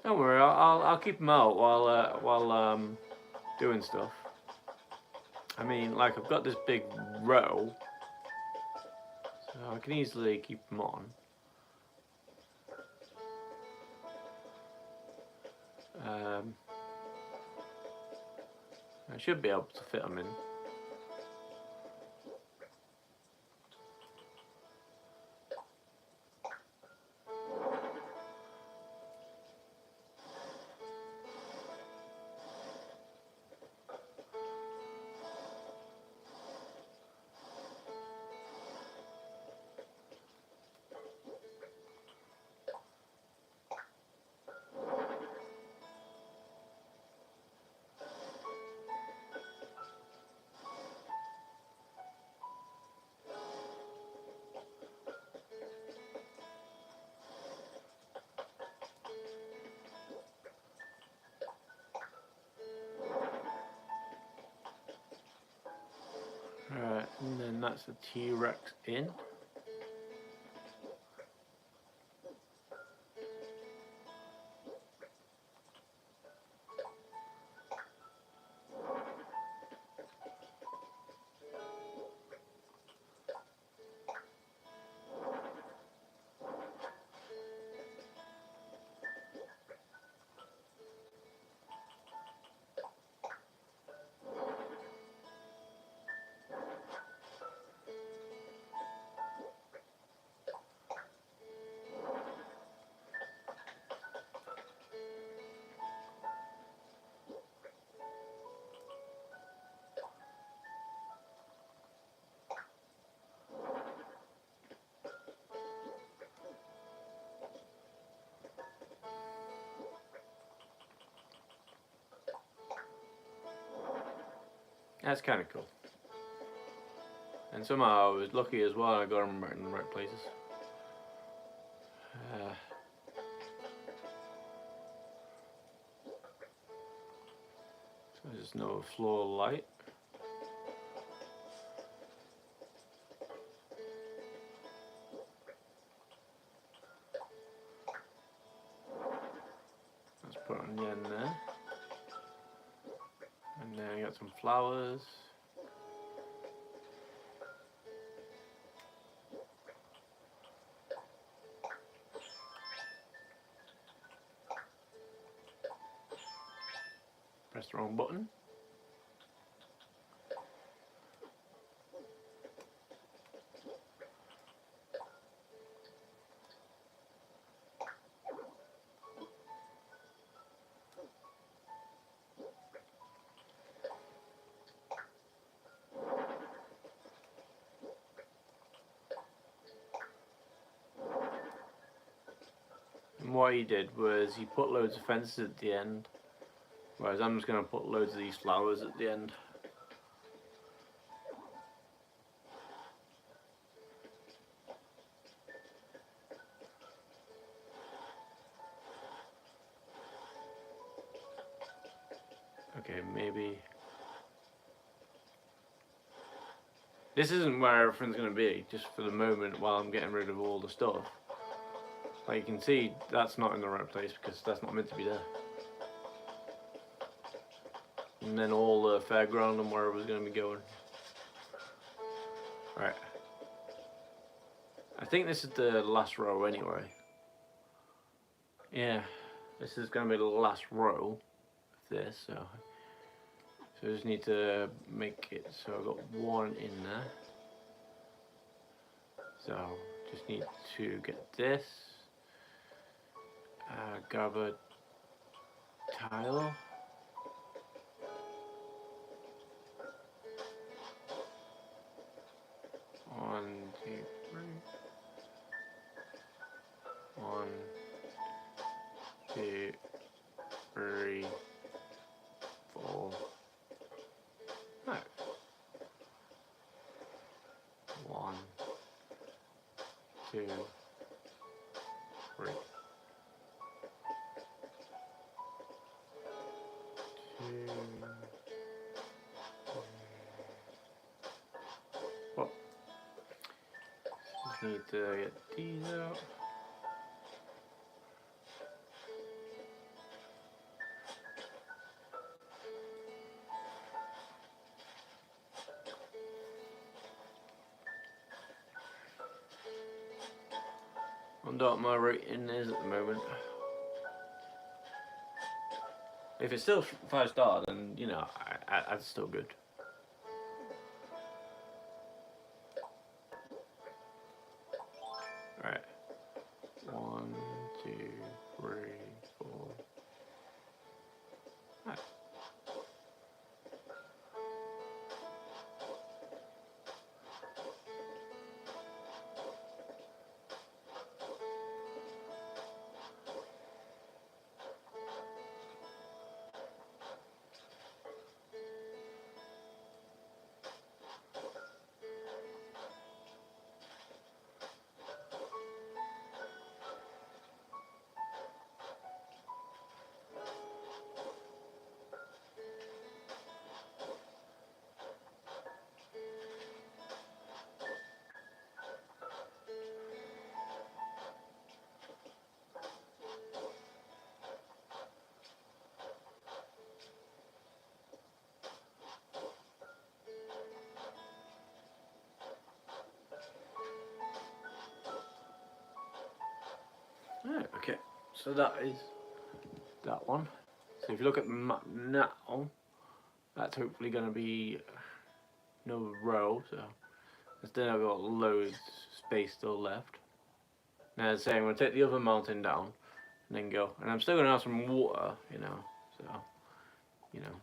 Don't worry, I'll keep them out while doing stuff. I mean, like, I've got this big row, so I can easily keep them on. I should be able to fit them in. Alright, and then that's the T-Rex in. That's kind of cool. And somehow I was lucky as well, I got them right in the right places. So there's no floor light. Let's put on the end there. And then I got some flowers. Press the wrong button. And what he did was he put loads of fences at the end, whereas I'm just going to put loads of these flowers at the end. Okay, maybe this isn't where everything's going to be, just for the moment while I'm getting rid of all the stuff. Like you can see, that's not in the right place because that's not meant to be there. And then all the fairground and where it was going to be going. Right. I think this is the last row anyway. Yeah, this is going to be the last row of this, so I just need to make it so I've got one in there. So just need to get this. Grab a tile. One, two, three. 1, 2, 3, 4, 5. 1, 2, 3. 2. Oh, just need to get these out. I wonder what my rating is at the moment. If it's still 5 star, then you know, that's still good. Right. 1, 2, 3, 4, 5. Right, okay, so that is that one. So if you look at the map now, that's hopefully going to be no row, so instead I've got loads of space still left. Now as I say, I'm going to take the other mountain down and then go. And I'm still going to have some water, you know, so, you know.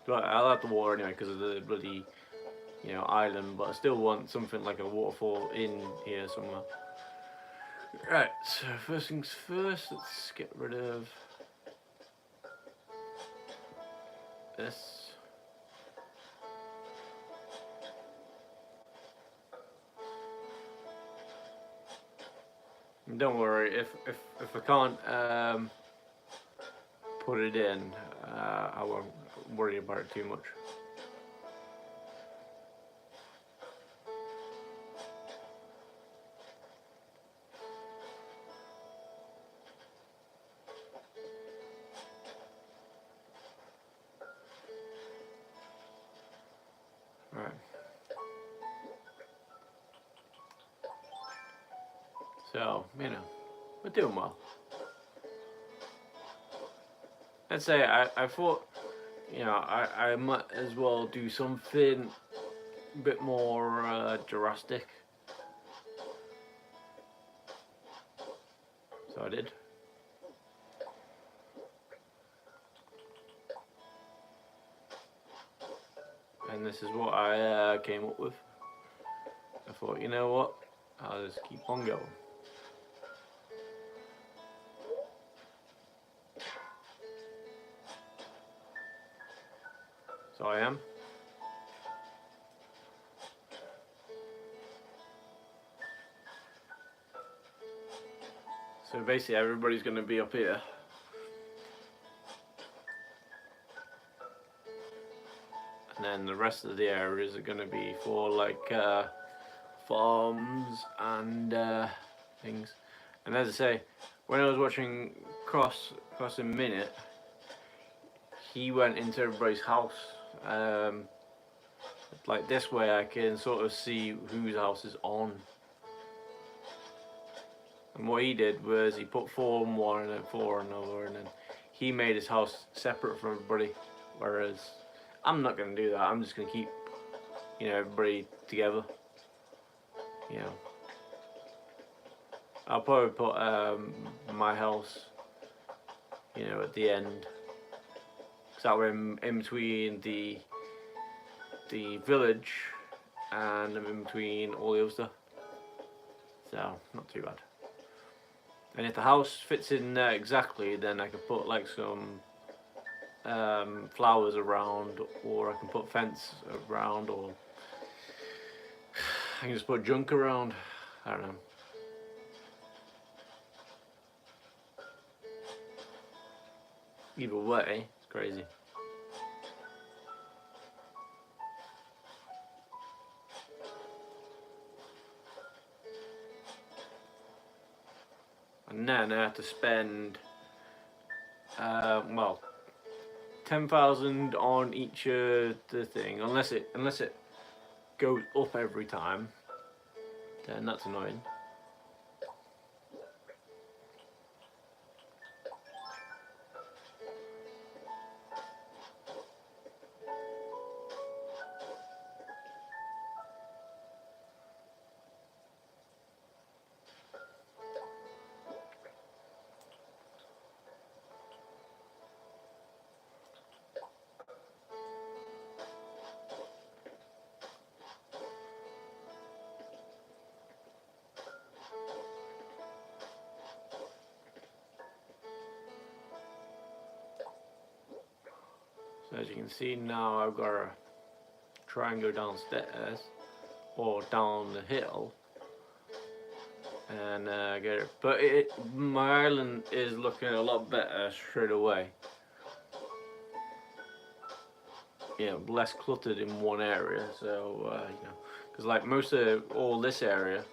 But I'll have the water anyway because of the bloody, you know, island, but I still want something like a waterfall in here somewhere. Right, so first things first, let's get rid of this. And don't worry, if I can't put it in, I won't worry about it too much. Right. So, you know, we're doing well. Let's say I thought, you know, I might as well do something a bit more drastic. So I did. And this is what I came up with. I thought, you know what, I'll just keep on going. So I am. So basically everybody's going to be up here. And then the rest of the areas are going to be for like farms and things. And as I say, when I was watching Crossing Minute, he went into everybody's house. Like this way I can sort of see whose house is on. And what he did was he put 4 on one and then 4 on another, and then he made his house separate from everybody. Whereas I'm not going to do that. I'm just going to keep, you know, everybody together. you know, I'll probably put my house, you know, at the end. Cause that way I'm in between the village and I'm in between all the other stuff. So not too bad. And if the house fits in there exactly, then I can put like some flowers around, or I can put fence around, or I can just put junk around. I don't know. Either way, it's crazy. And then I have to spend, well, 10,000 on each the thing, unless it goes up every time. Then that's annoying. So as you can see now, I've got to try and go downstairs or down the hill and get it. But my island is looking a lot better straight away. You know, less cluttered in one area. So you know, because like most of all this area,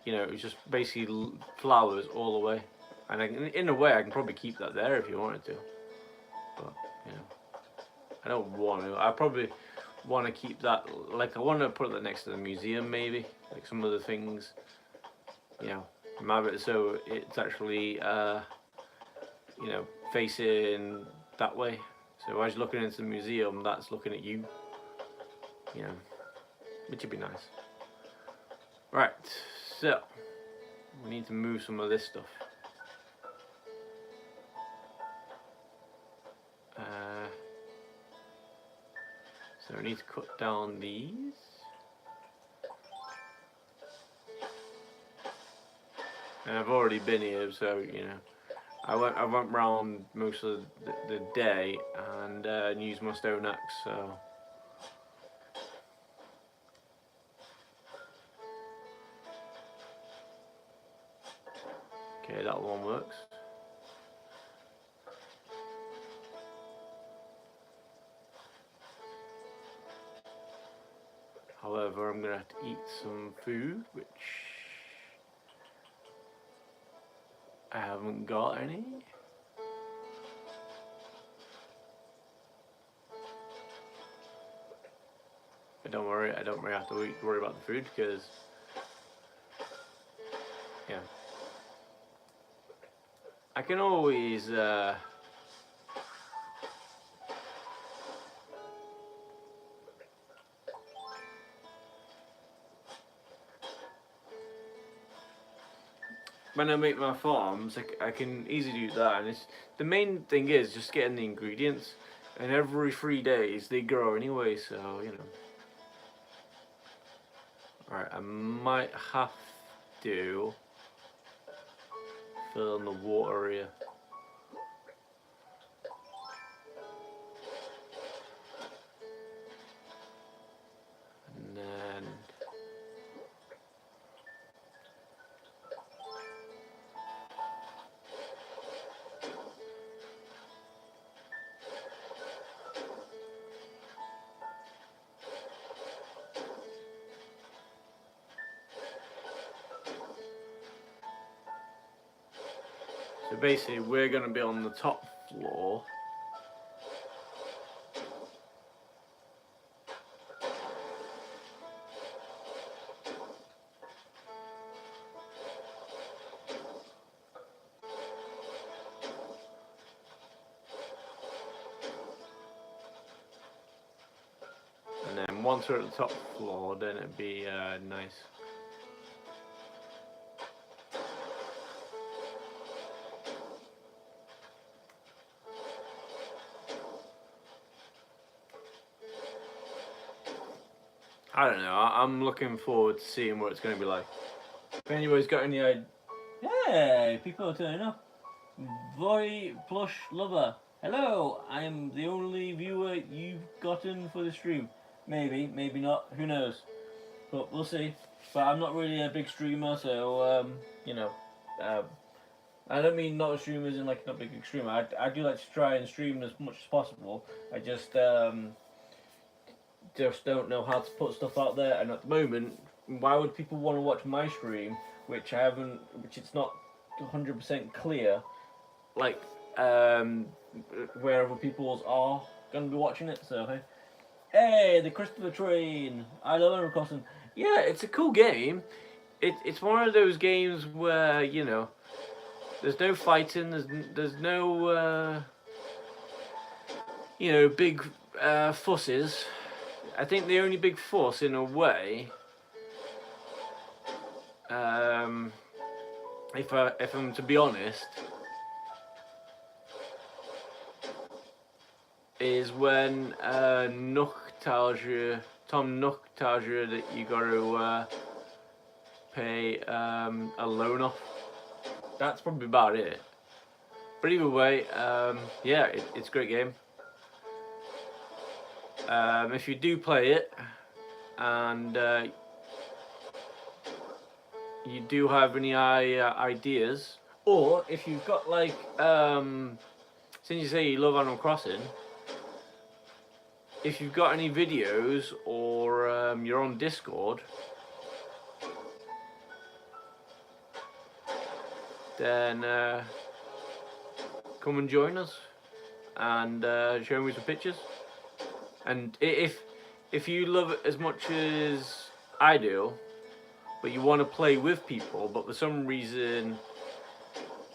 you know, it's just basically flowers all the way. And in a way, I can probably keep that there if you wanted to. But you know, I don't want to. I probably want to keep that. Like I want to put that next to the museum, maybe. Like some of the things, you know, have it so it's actually, you know, facing that way. So as you're looking into the museum, that's looking at you. You know, which would be nice. Right. So we need to move some of this stuff. So we need to cut down these. And I've already been here, so you know, I went round most of the day and used my stone axe. So okay, that one works. However, I'm gonna have to eat some food, which I haven't got any. But don't worry, I don't really have to worry about the food because, yeah, I can always when I make my farms, I can easily do that. And it's the main thing is just getting the ingredients. And every 3 days they grow anyway, so you know. Alright, I might have to fill in the water here. And then so basically we're going to be on the top floor. And then once we're at the top floor, then it'd be nice. I don't know. I'm looking forward to seeing what it's going to be like. If anybody's got any idea. Hey, people are turning up. Voy Plush Lover. Hello, I am the only viewer you've gotten for the stream. Maybe, maybe not. Who knows? But we'll see. But I'm not really a big streamer, so you know, I don't mean not a streamer as in like not big streamer. I do like to try and stream as much as possible. I just don't know how to put stuff out there. And at the moment, why would people want to watch my stream, which it's not 100% clear, like where other people's are going to be watching it. So hey, the Christopher Train. I love Animal Crossing. Yeah, it's a cool game. It's one of those games where, you know, there's no fighting. There's no you know, big fusses. I think the only big fuss, in a way, if I'm to be honest, is when Tom Nook tells you that you got to pay a loan off. That's probably about it. But either way, yeah, it's a great game. If you do play it, and you do have any ideas, or if you've got like, since you say you love Animal Crossing, if you've got any videos or you're on Discord, then come and join us and show me some pictures. And if you love it as much as I do, but you want to play with people, but for some reason,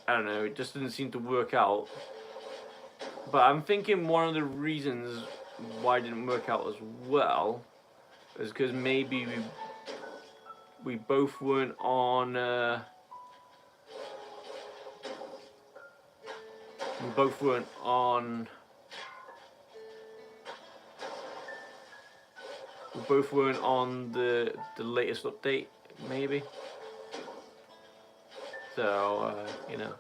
I don't know, it just doesn't seem to work out. But I'm thinking one of the reasons why it didn't work out as well is because maybe we both weren't on the latest update, maybe. So you know,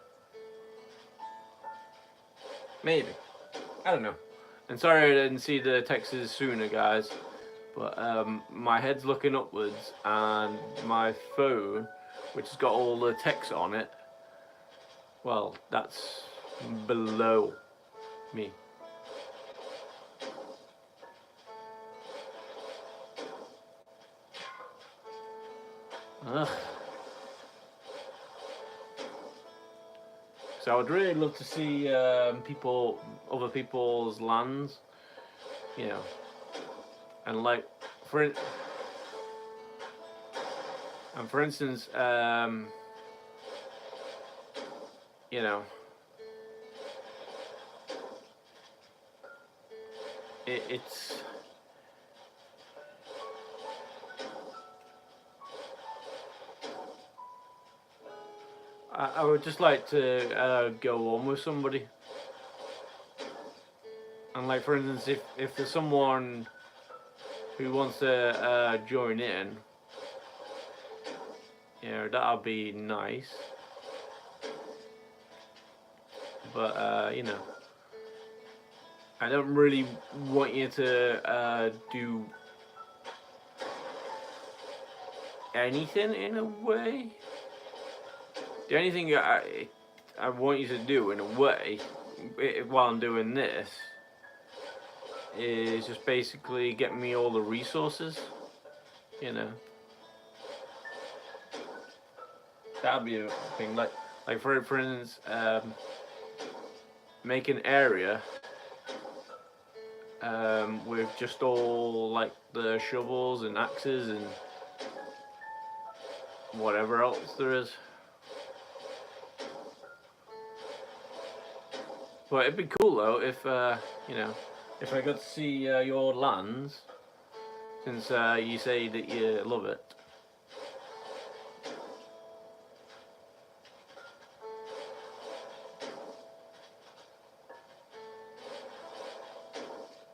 maybe, I don't know. And sorry I didn't see the texts sooner, guys, but my head's looking upwards and my phone, which has got all the text on it, well, that's below me. Ugh. So I would really love to see other people's lands, you know, and like for instance, you know, it's. I would just like to go on with somebody. And like for instance, if there's someone who wants to join in, you know, that'll be nice. But you know, I don't really want you to do anything in a way. The only thing I want you to do in a way while I'm doing this is just basically get me all the resources, you know. That'd be a thing. Like for instance, make an area with just all like the shovels and axes and whatever else there is. But it'd be cool though if you know, if I got to see your lands, since you say that you love it.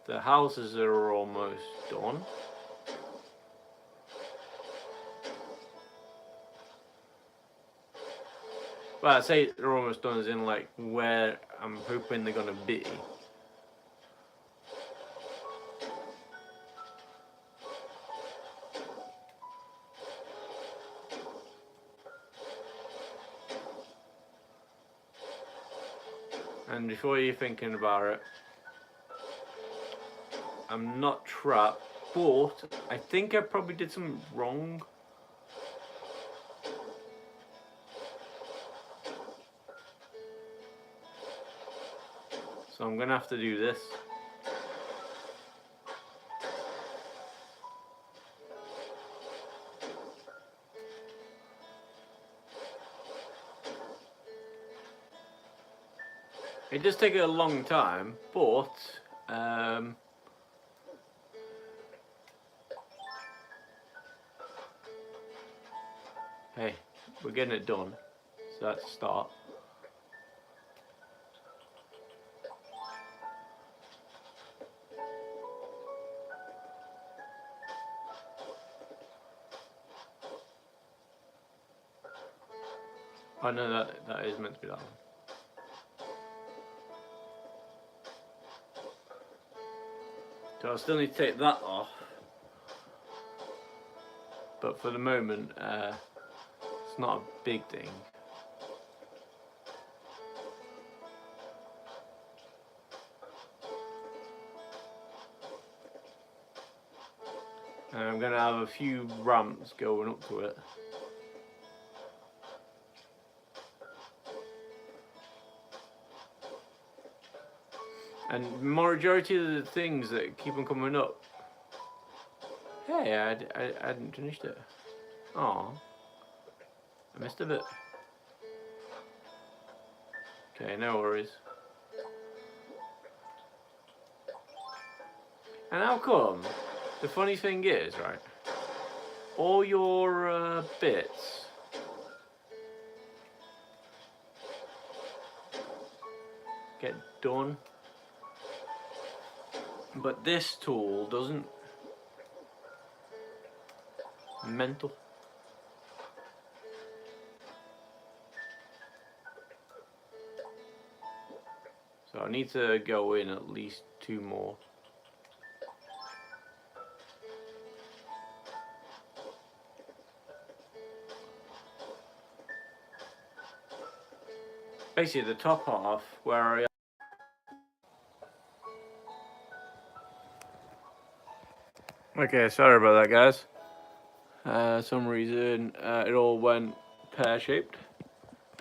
The houses are almost done. Well, I say they're almost done as in like where I'm hoping they're gonna be. And before you're thinking about it, I'm not trapped, but I think I probably did something wrong. So I'm gonna have to do this. It does take a long time, but hey, we're getting it done. So that's a start. Oh no, that is meant to be that one. So I still need to take that off. But for the moment, it's not a big thing. And I'm gonna have a few ramps going up to it. And majority of the things that keep on coming up. Hey, I hadn't finished it. Oh, I missed a bit. Okay, no worries. And how come? The funny thing is, right? All your bits get done, but this tool doesn't. Mental. So I need to go in at least 2 more. Basically the top half where I Okay, sorry about that guys. Some reason it all went pear-shaped,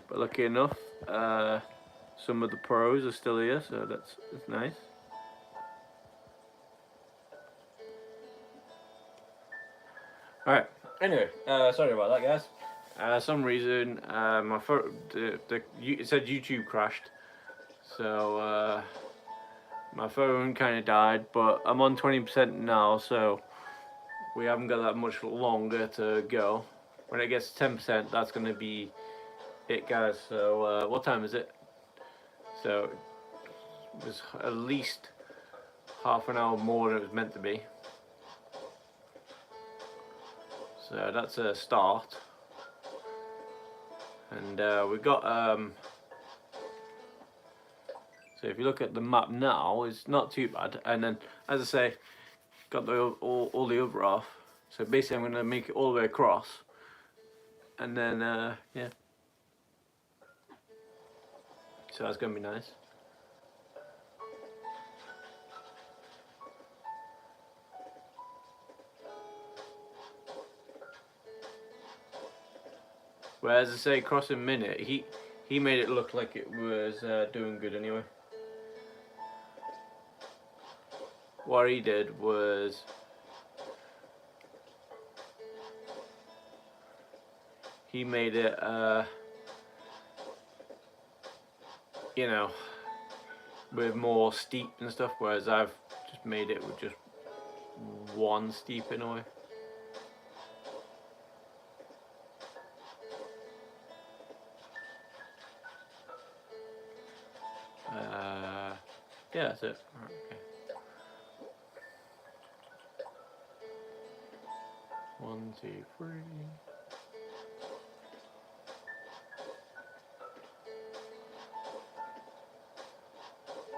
but lucky enough some of the pros are still here, so that's nice. Alright, anyway, sorry about that guys. Some reason my phone, it said YouTube crashed, so my phone kind of died, but I'm on 20% now, so we haven't got that much longer to go. When it gets to 10%, that's going to be it guys. So what time is it? So it was at least half an hour more than it was meant to be. So that's a start. And we've got so if you look at the map now, it's not too bad. And then, as I say, got all the other off. So basically I'm going to make it all the way across. And then, yeah. So that's going to be nice. Whereas I say Crossing Minute, he made it look like it was doing good anyway. What he did was he made it you know, with more steep and stuff, whereas I've just made it with just one steep in a way. Yeah, that's it. Right, okay. 1, 2, 3.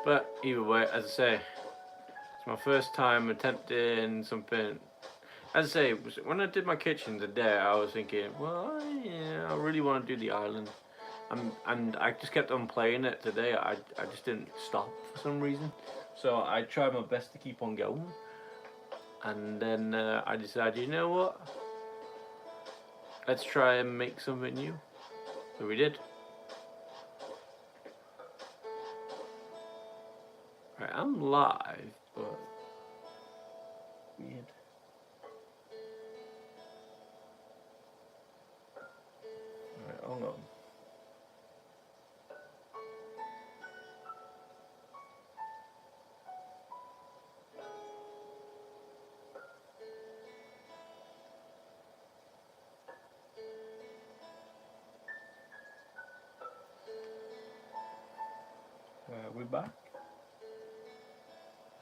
But either way, as I say, it's my first time attempting something. As I say, when I did my kitchen today, I was thinking, well, yeah, I really want to do the island. And I just kept on playing it today. I just didn't stop for some reason. So I tried my best to keep on going. And then I decided, you know what? Let's try and make something new. So we did. Right, I'm live, but weird. Alright, hold on. We're back.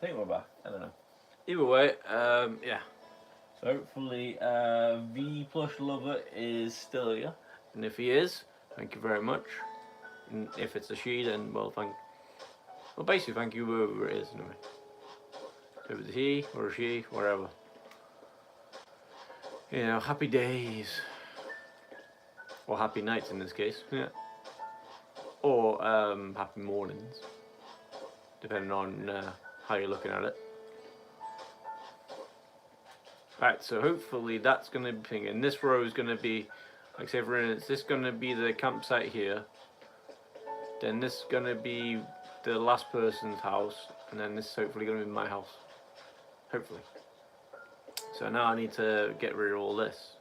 I think we're back. I don't know. Either way, yeah. So hopefully, V Plush Lover is still here, and if he is, thank you very much. And if it's a she, then well, basically, thank you whoever it is anyway. If it's a he or a she, whatever. You know, happy days, or happy nights in this case. Yeah. Or happy mornings, depending on how you're looking at it. Right, so hopefully that's going to be thing, and this row is going to be, like say for instance, this is going to be the campsite here, then this is going to be the last person's house, and then this is hopefully going to be my house, hopefully. So now I need to get rid of all this.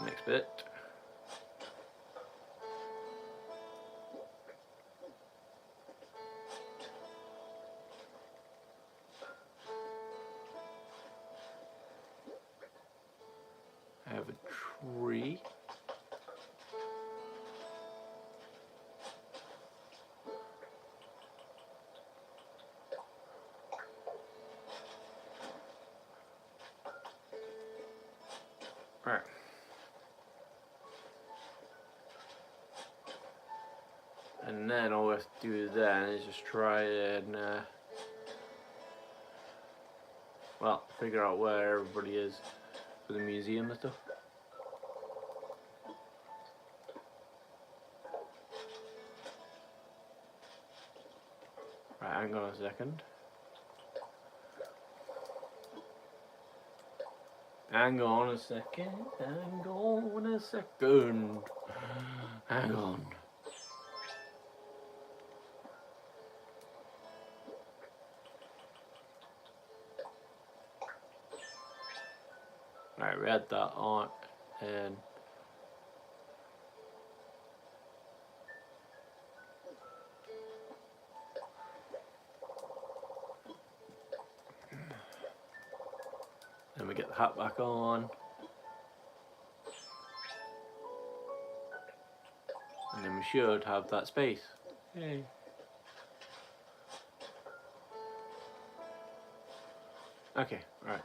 Next bit. I have a tree. Right. And then all we have to do then is just try and well, figure out where everybody is for the museum and stuff. Right, hang on a second. Hang on a second. Hang on a second. Hang on. Right, we had that on, and then we get the hat back on, and then we should have that space. Yay. Okay, right.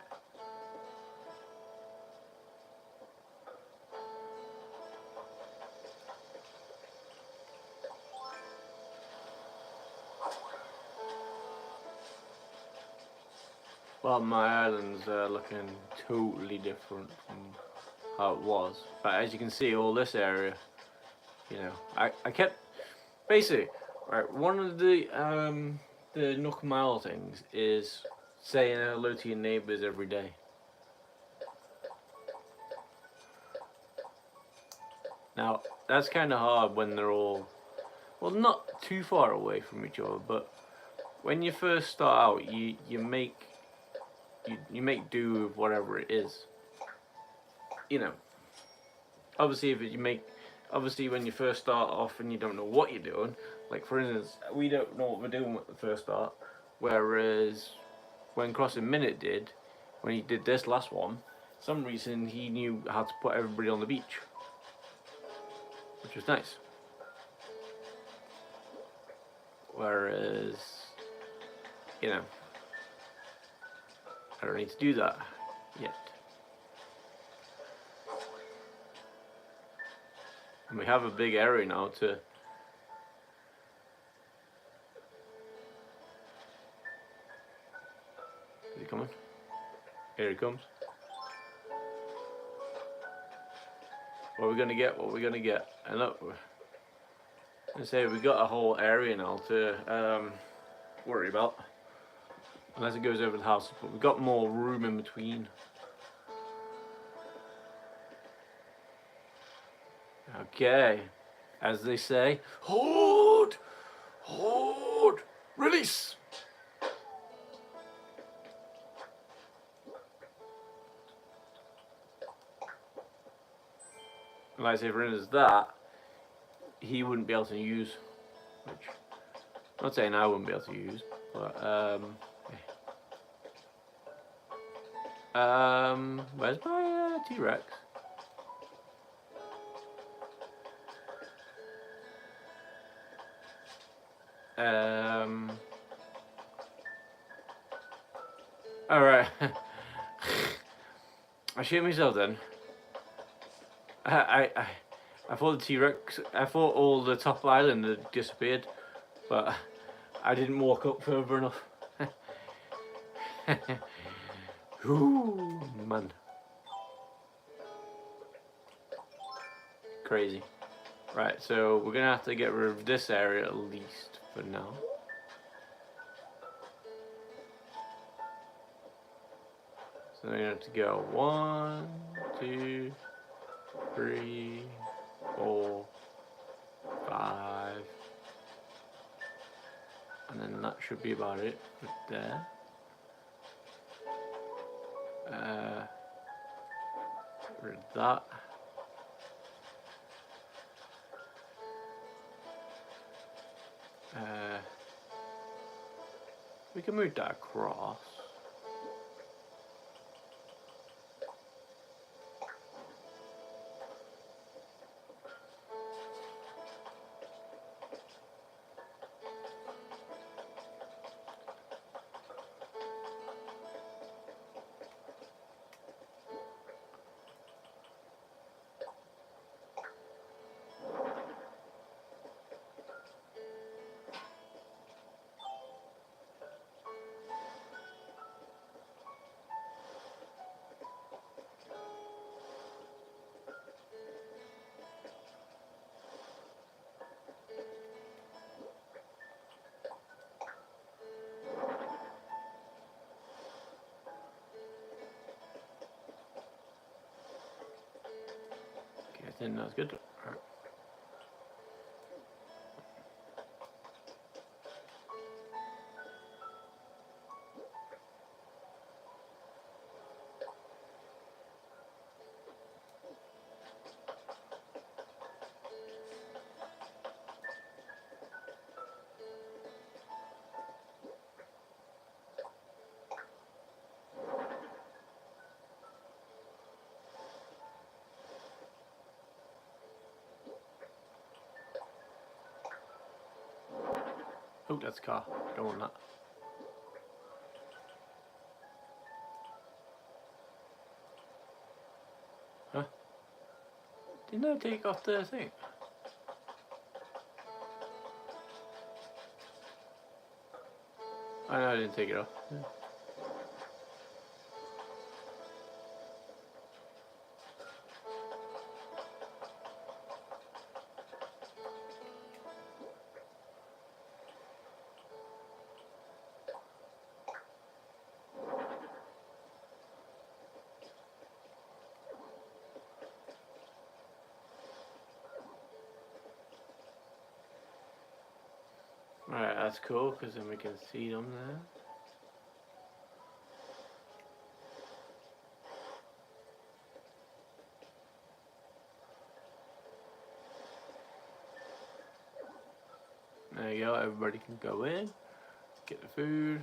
Well, my island's looking totally different from how it was. But as you can see, all this area, you know, I kept, basically, right, one of the Nook Mile things is saying hello to your neighbours every day. Now, that's kind of hard when they're all, well, not too far away from each other, but when you first start out, you make do with whatever it is. You know, obviously obviously when you first start off and you don't know what you're doing, like for instance, we don't know what we're doing at the first start, whereas when Crossing Minute did, when he did this last one, for some reason he knew how to put everybody on the beach, which was nice. Whereas, you know, I don't need to do that yet. And we have a big area now to Here he comes. What are we gonna get? What are we gonna get? And look, I say we got a whole area now to worry about. Unless it goes over the house, but we've got more room in between. Okay, as they say, hold, hold, release. And like I say, for instance, that he wouldn't be able to use, which I'm not saying I wouldn't be able to use, but where's my T-Rex? Alright. I shit myself then. I thought the T-Rex, I thought all the top island had disappeared, but I didn't walk up further enough. Ooh, man. Crazy. Right, so we're gonna have to get rid of this area at least for now. So we're gonna have to go 1, 2, 3, 4, 5, and then that should be about it right there. Get rid of that. We can move that across. Okay, I think that's good. Right. Oh, that's a car. Don't want that. Huh? Didn't I take off the thing? I know I didn't take it off. Yeah. Alright, that's cool because then we can see them there. There you go, everybody can go in, get the food.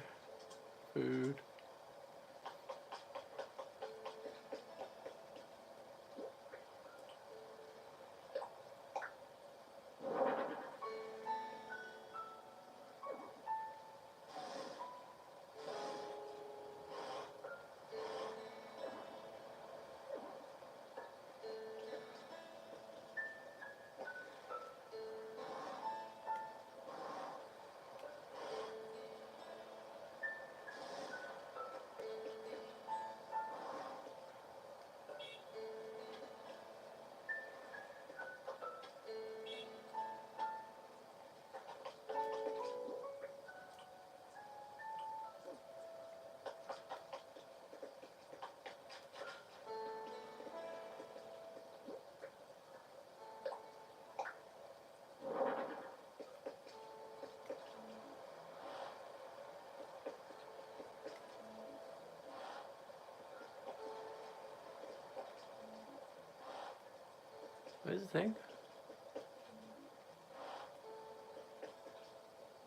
Where's the thing?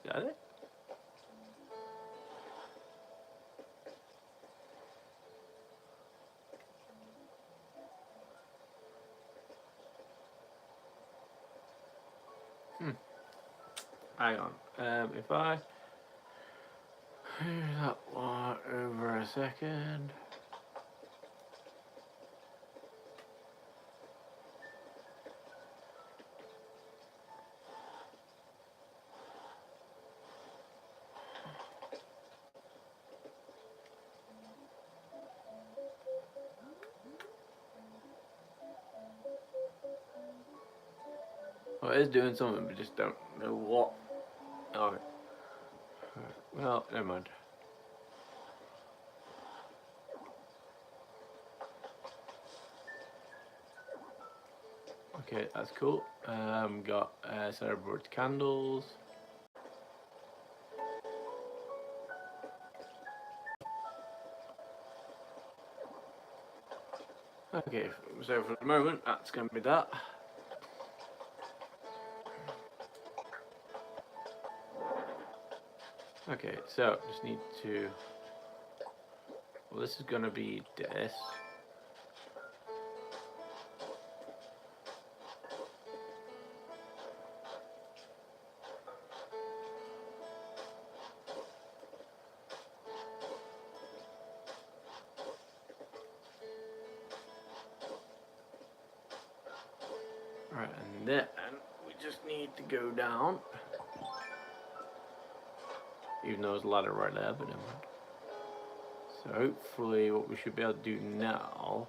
Is that it? Hang on. If I move that one over a second. Well, it is doing something, but just don't know what. Alright. Well, never mind. Okay, that's cool. Got Cerebrate candles. Okay, so for the moment, that's going to be that. Okay, so just need to. Well, this is going to be this. Right, and then we just need to go down. Even though there's a ladder right there, but never mind. So hopefully what we should be able to do now.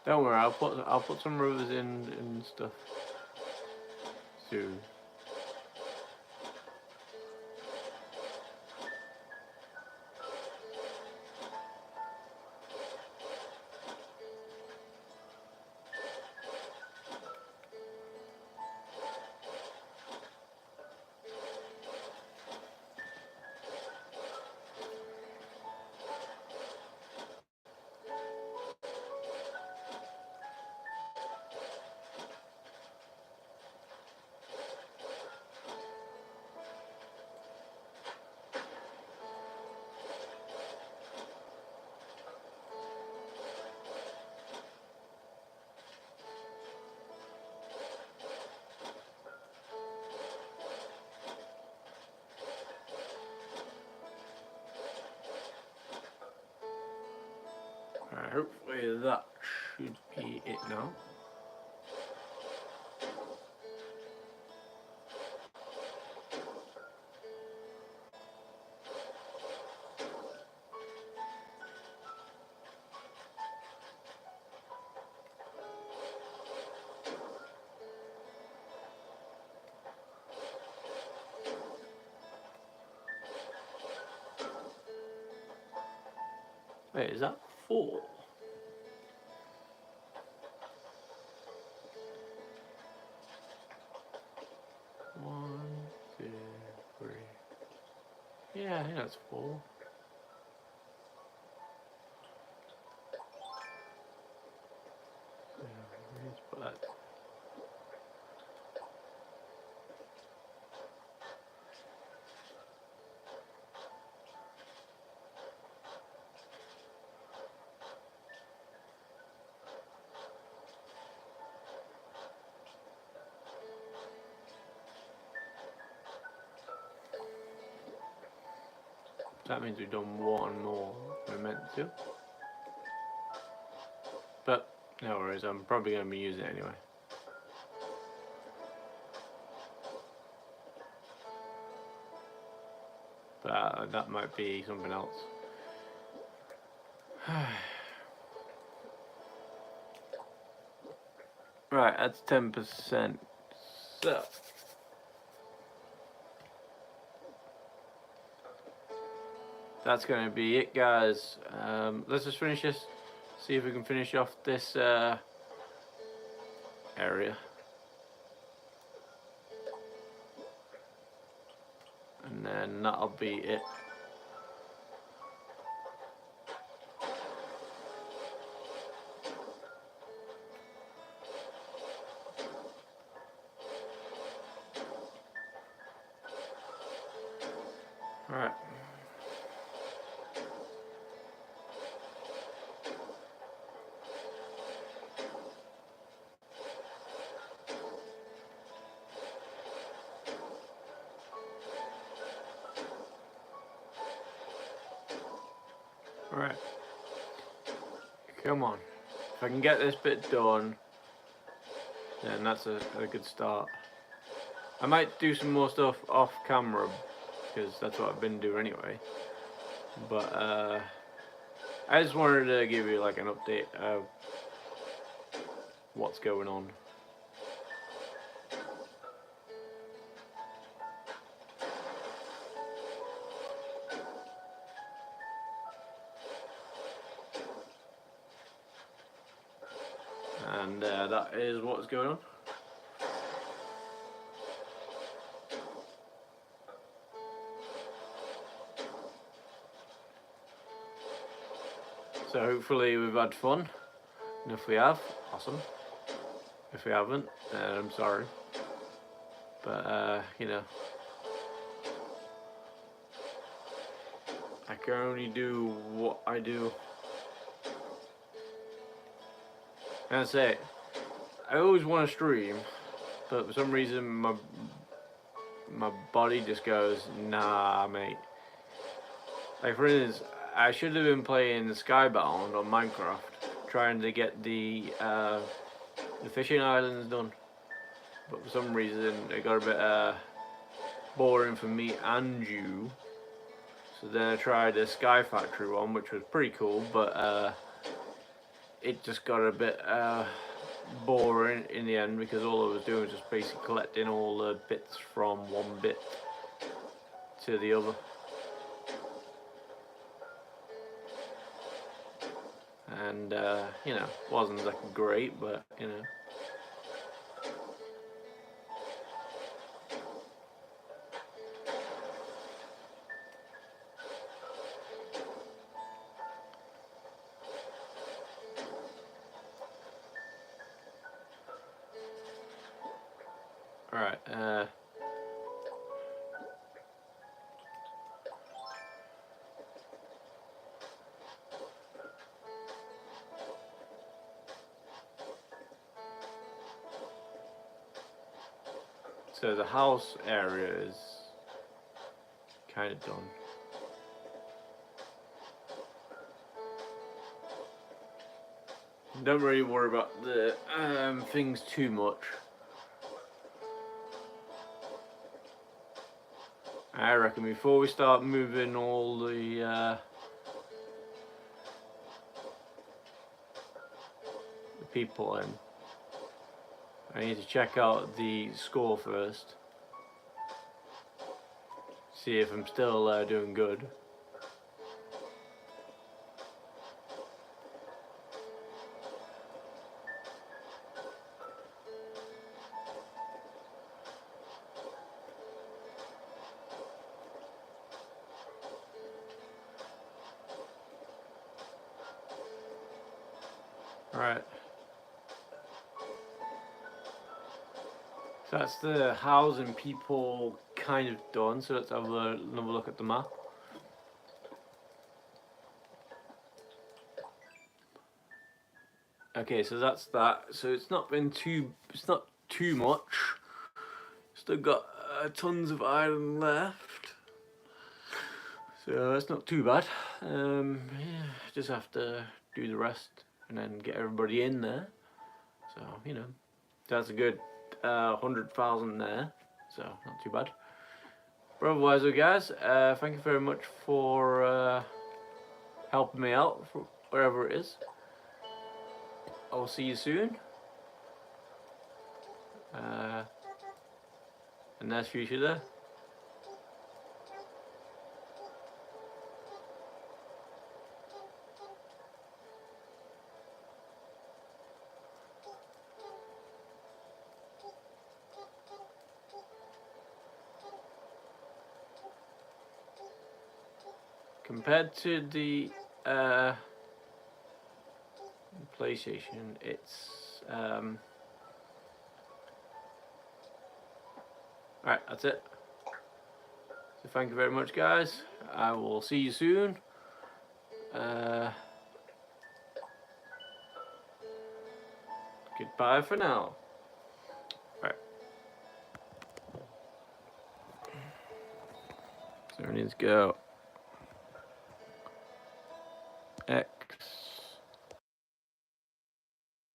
Don't worry, I'll put some rivers in and stuff soon. Alright, hopefully that should be it now. Wait, is that 4? One, two, three. Yeah, I think that's 4. Yeah, let's put that. That means we've done one more than we're meant to. But no worries, I'm probably going to be using it anyway. But that might be something else. Right, that's 10%. So that's going to be it, guys. Let's just finish this. See if we can finish off this area. And then that'll be it. Alright. Alright. Come on. If I can get this bit done, then that's a good start. I might do some more stuff off camera, because that's what I've been doing anyway. But I just wanted to give you like an update of what's going on. And that is what's going on. So hopefully we've had fun, and if we have, awesome. If we haven't, then I'm sorry. But you know, I can only do what I do. And I say, I always want to stream, but for some reason my body just goes, nah, mate. Like for instance, I should have been playing Skybound on Minecraft, trying to get the fishing islands done. But for some reason, it got a bit boring for me and you. So then I tried the Sky Factory one, which was pretty cool, but it just got a bit boring in the end, because all I was doing was just basically collecting all the bits from one bit to the other. And you know, wasn't like great, but you know. Alright, so the house area is kind of done. Don't really worry about the things too much. I reckon before we start moving all the people in, I need to check out the score first. See if I'm still doing good. Alright. So that's the housing people kind of done, so let's have another look at the map. Okay, so that's that. So it's not too much. Still got tons of iron left. So that's not too bad. Yeah, just have to do the rest and then get everybody in there. So, you know, that's a good 100,000 there. So, not too bad. But otherwise, guys, thank you very much for helping me out, for wherever it is. I'll see you soon. And nice future there. compared to the PlayStation, it's alright, that's it. So thank you very much, guys. I will see you soon. Goodbye for now. Alright. So let's go.